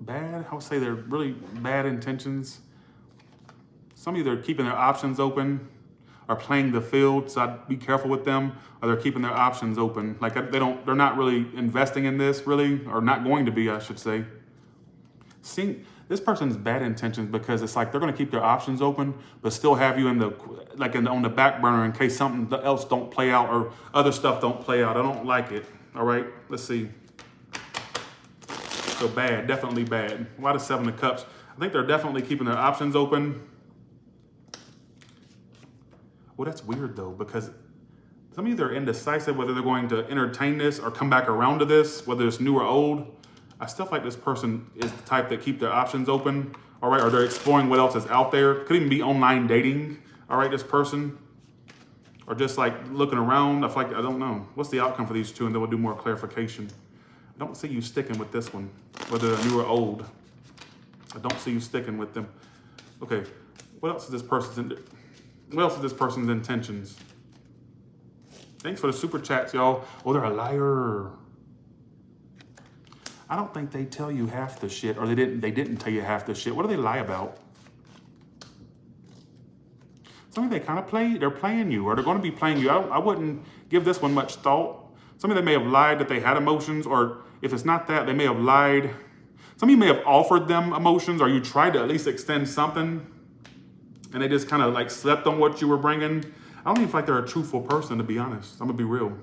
Bad? I would say they're really bad intentions. Some of you, they're keeping their options open or playing the field, so I'd be careful with them, or they're keeping their options open. Like they're not really investing in this really, or not going to be, I should say. Seeing this person's bad intentions because it's like they're going to keep their options open, but still have you in the, on the back burner in case something else don't play out or other stuff don't play out. I don't like it. All right, let's see. So bad, definitely bad. Why the Seven of Cups? I think they're definitely keeping their options open. Well, that's weird though, because some of you, they're indecisive whether they're going to entertain this or come back around to this, whether it's new or old. I still feel like this person is the type that keep their options open, all right, or they're exploring what else is out there. Could even be online dating, all right, this person, or just like looking around. I feel like, I don't know. What's the outcome for these two? And then we'll do more clarification. I don't see you sticking with this one, whether they're new or old. I don't see you sticking with them. Okay, what else is this person's intentions? Thanks for the super chats, y'all. Oh, they're a liar. I don't think they tell you half the shit, or they didn't tell you half the shit. What do they lie about? Some of you, they kind of they're playing you, or they're going to be playing you. I wouldn't give this one much thought. Some of them may have lied that they had emotions, or if it's not that, they may have lied. Some of you may have offered them emotions, or you tried to at least extend something, and they just kind of like slept on what you were bringing. I don't even feel like they're a truthful person, to be honest. I'm going to be real.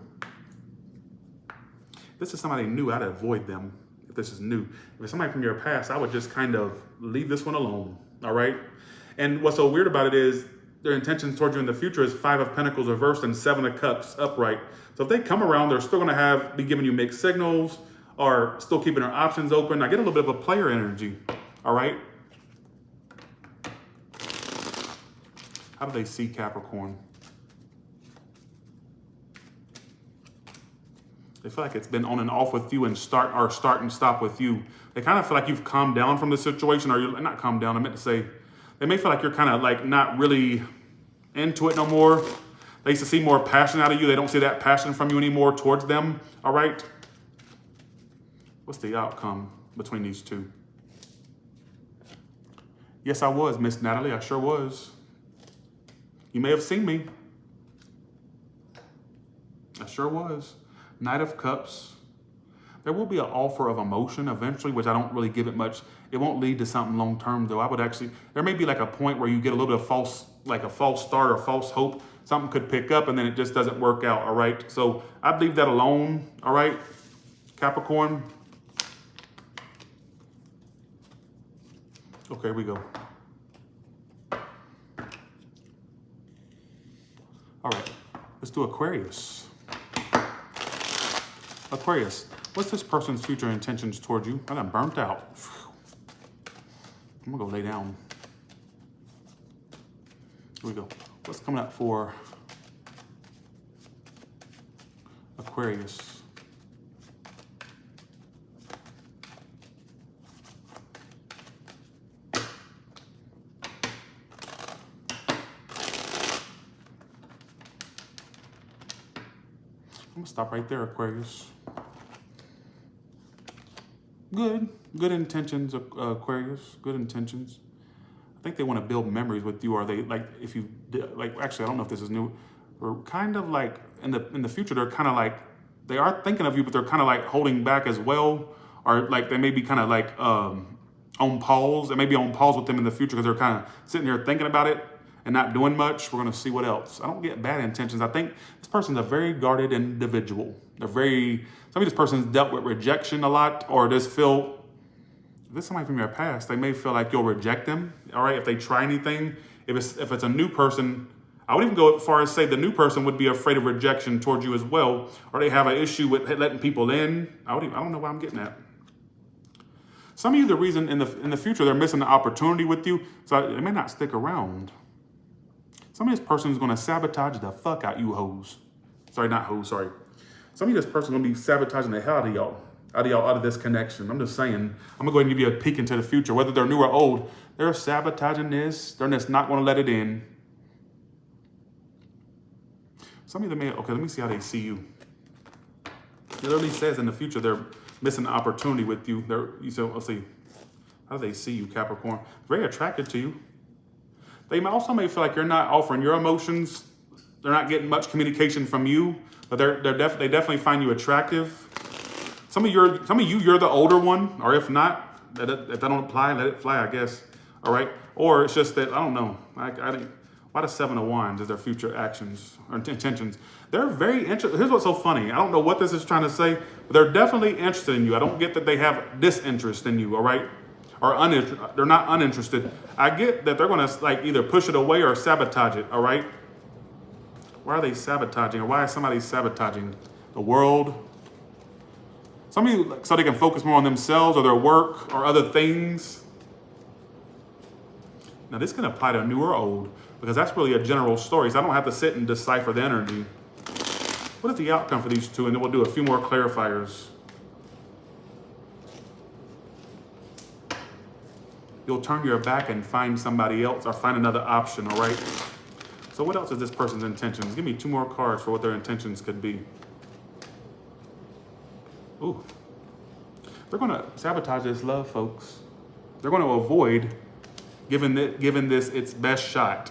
If this is somebody new, I'd avoid them. If this is new. If it's somebody from your past, I would just kind of leave this one alone, all right? And what's so weird about it is their intentions towards you in the future is 5 of Pentacles reversed and 7 of Cups upright. So if they come around, they're still going to be giving you mixed signals or still keeping their options open. I get a little bit of a player energy, all right? How do they see Capricorn? They feel like it's been on and off with you and start and stop with you. They kind of feel like you've calmed down from the situation, or you're not calmed down. I meant to say, they may feel like you're kind of like not really into it no more. They used to see more passion out of you. They don't see that passion from you anymore towards them. All right. What's the outcome between these two? Yes, I was, Miss Natalie. I sure was. You may have seen me. I sure was. Knight of Cups. There will be an offer of emotion eventually, which I don't really give it much. It won't lead to something long term though. I would actually, there may be like a point where you get a little bit of false start or false hope. Something could pick up and then it just doesn't work out, all right? So I'd leave that alone, all right? Capricorn. Okay, here we go. All right, let's do Aquarius. Aquarius, what's this person's future intentions toward you? I got burnt out. I'm gonna go lay down. Here we go. What's coming up for Aquarius? I'm gonna stop right there, Aquarius. Good intentions, Aquarius. Good intentions. I think they want to build memories with you, or they like if you like. Actually, I don't know if this is new. Or kind of like in the future, they're kind of like they are thinking of you, but they're kind of like holding back as well, or like they may be kind of like on pause. They may be on pause with them in the future because they're kind of sitting here thinking about it and not doing much. We're gonna see what else. I don't get bad intentions. I think this person's a very guarded individual. They're very. Some of this person's dealt with rejection a lot, or just feel. If this is somebody from your past, they may feel like you'll reject them. All right, if they try anything, if it's a new person, I would even go as far as say the new person would be afraid of rejection towards you as well, or they have an issue with letting people in. I don't know why I'm getting that. Some of you, the reason in the future they're missing the opportunity with you, so they may not stick around. Some of this person is going to sabotage the fuck out you hoes. Sorry, not hoes. Sorry. Some of you, this person is going to be sabotaging the hell out of y'all. Out of this connection. I'm just saying, I'm gonna go ahead and give you a peek into the future. Whether they're new or old, they're sabotaging this. They're just not gonna let it in. Some of them may, okay, let me see how they see you. It literally says in the future they're missing an opportunity with you. Let's see, how do they see you, Capricorn? Very attracted to you. They may feel like you're not offering your emotions. They're not getting much communication from you, but they definitely find you attractive. Some of you, you're the older one, or if not, if that don't apply, let it fly, I guess. All right, or it's just that I don't know. I think why the 7 of Wands is their future actions or intentions. They're very interested. Here's what's so funny. I don't know what this is trying to say, but they're definitely interested in you. I don't get that they have disinterest in you. All right, or they're not uninterested. I get that they're going to like either push it away or sabotage it. All right. Why are they sabotaging, or why is somebody sabotaging the world? Some of you, so they can focus more on themselves or their work or other things. Now, this can apply to new or old because that's really a general story. So I don't have to sit and decipher the energy. What is the outcome for these two? And then we'll do a few more clarifiers. You'll turn your back and find somebody else or find another option, all right? So what else is this person's intentions? Give me 2 more cards for what their intentions could be. Ooh, they're going to sabotage this love, folks. They're going to avoid giving this its best shot.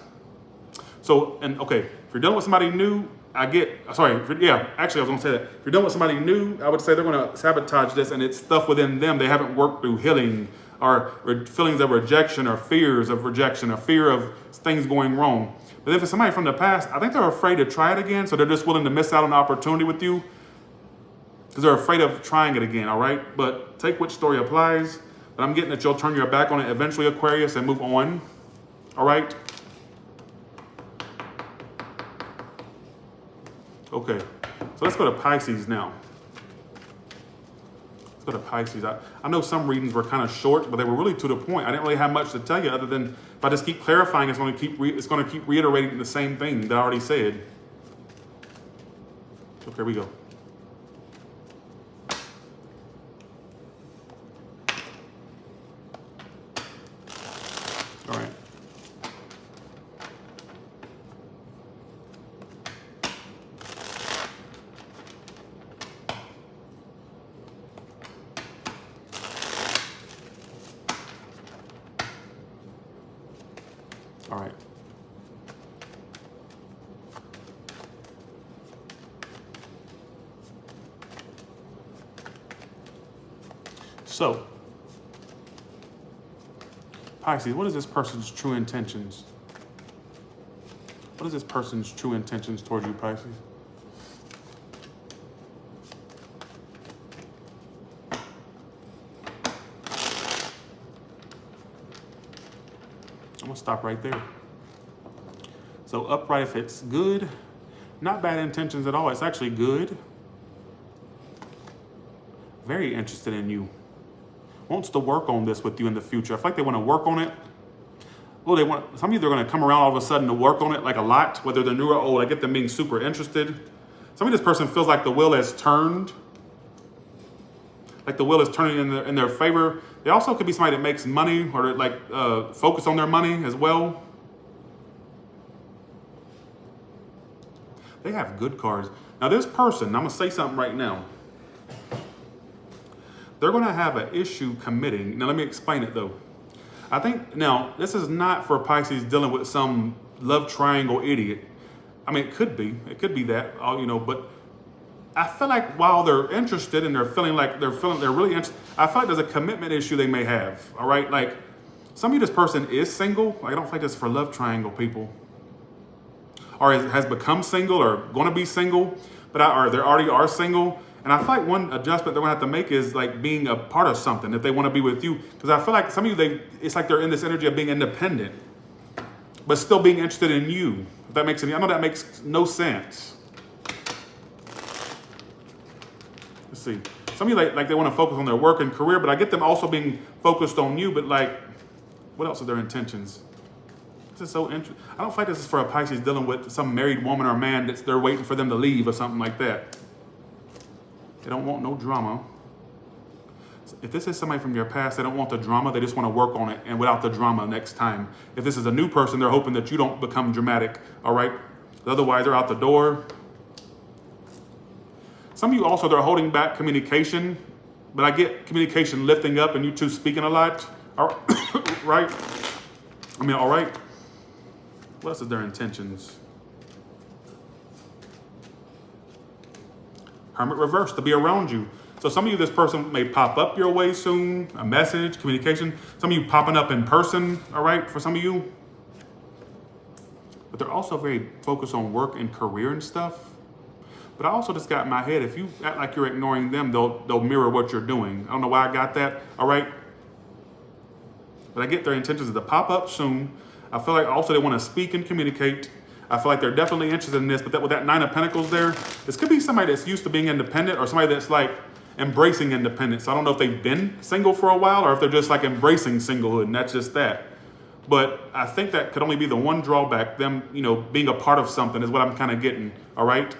So, and okay, if you're dealing with somebody new, actually, I was going to say that. If you're dealing with somebody new, I would say they're going to sabotage this, and it's stuff within them. They haven't worked through healing or feelings of rejection or fears of rejection or fear of things going wrong. But if it's somebody from the past, I think they're afraid to try it again, so they're just willing to miss out on the opportunity with you. Because they're afraid of trying it again, all right? But take which story applies. But I'm getting that you'll turn your back on it eventually, Aquarius, and move on, all right? Okay, so let's go to Pisces now. Let's go to Pisces. I know some readings were kind of short, but they were really to the point. I didn't really have much to tell you other than if I just keep clarifying, it's going to keep reiterating the same thing that I already said. Okay, here we go. All right. All right. So, Pisces, what is this person's true intentions? What is this person's true intentions towards you, Pisces? I'm gonna stop right there. So upright, if it's good, not bad intentions at all. It's actually good. Very interested in you. Wants to work on this with you in the future. I feel like they want to work on it. Well, some of you, they're going to come around all of a sudden to work on it like a lot, whether they're new or old. I get them being super interested. Some of this person feels like the wheel has turned. Like the wheel is turning in their favor. They also could be somebody that makes money or like focus on their money as well. They have good cards. Now this person, I'm gonna say something right now. They're gonna have an issue committing. Now let me explain it though. I think, now this is not for Pisces dealing with some love triangle idiot. I mean, it could be that, you know, but I feel like while they're interested and they're really interested, I feel like there's a commitment issue they may have, all right? Like, some of you, this person is single. Like, I don't think this is for love triangle people. Or has become single or going to be single, or they already are single. And I feel like one adjustment they're going to have to make is like being a part of something if they want to be with you. Because I feel like some of you, it's like they're in this energy of being independent, but still being interested in you. If that makes any, I know that makes no sense. Let's see. Some of you like they want to focus on their work and career, but I get them also being focused on you. But like, what else are their intentions? This is so interesting. I don't feel like this is for a Pisces dealing with some married woman or man that's they're waiting for them to leave or something like that. They don't want no drama. If this is somebody from your past, they don't want the drama. They just want to work on it and without the drama next time. If this is a new person, they're hoping that you don't become dramatic, all right? Otherwise, they're out the door. Some of you also, they're holding back communication, but I get communication lifting up and you two speaking a lot, all right? I mean, all right. What else is their intentions? Hermit reverse, to be around you. So some of you, this person may pop up your way soon, a message, communication. Some of you popping up in person, all right, for some of you. But they're also very focused on work and career and stuff. But I also just got in my head, if you act like you're ignoring them, they'll mirror what you're doing. I don't know why I got that, all right? But I get their intentions to pop up soon. I feel like also they want to speak and communicate. I feel like they're definitely interested in this, but with that 9 of Pentacles there, this could be somebody that's used to being independent or somebody that's like embracing independence. I don't know if they've been single for a while or if they're just like embracing singlehood and that's just that. But I think that could only be the one drawback, them, you know, being a part of something is what I'm kind of getting, all right?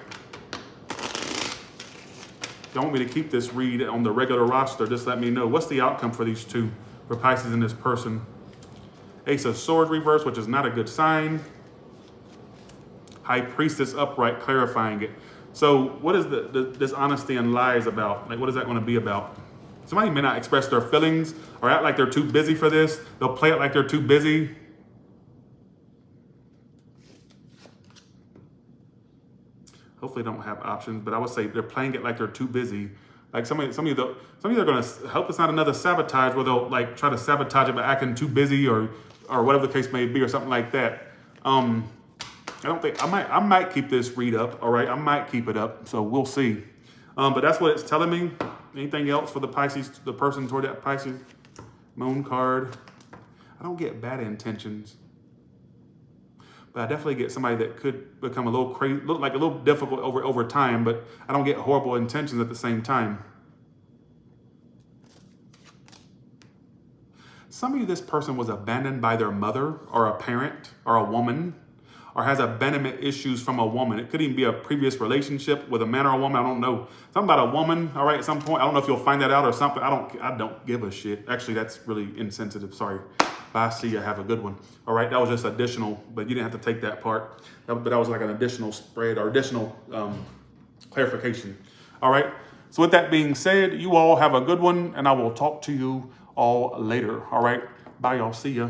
If you want me to keep this read on the regular roster, just let me know. What's the outcome for these two, for Pisces and this person? Ace of Swords reverse, which is not a good sign. High Priestess upright, clarifying it. So what is this honesty and lies about? Like, what is that going to be about? Somebody may not express their feelings or act like they're too busy for this. They'll play it like they're too busy. Hopefully they don't have options, but I would say they're playing it like they're too busy. Like some of you are going to hope it's not another sabotage where they'll like try to sabotage it by acting too busy or whatever the case may be or something like that. I don't think I might keep this read up. All right, I might keep it up. So we'll see. But that's what it's telling me. Anything else for the Pisces, the person toward that Pisces moon card? I don't get bad intentions, but I definitely get somebody that could become a little crazy, look like a little difficult over time. But I don't get horrible intentions at the same time. Some of you, this person was abandoned by their mother or a parent or a woman, or has abandonment issues from a woman. It could even be a previous relationship with a man or a woman. I don't know. Something about a woman, all right, at some point. I don't know if you'll find that out or something. I don't give a shit. Actually, that's really insensitive. Sorry. Bye, see ya. Have a good one. All right, that was just additional, but you didn't have to take that part. But that was like an additional spread or additional clarification. All right. So with that being said, you all have a good one, and I will talk to you all later. All right. Bye, y'all. See ya.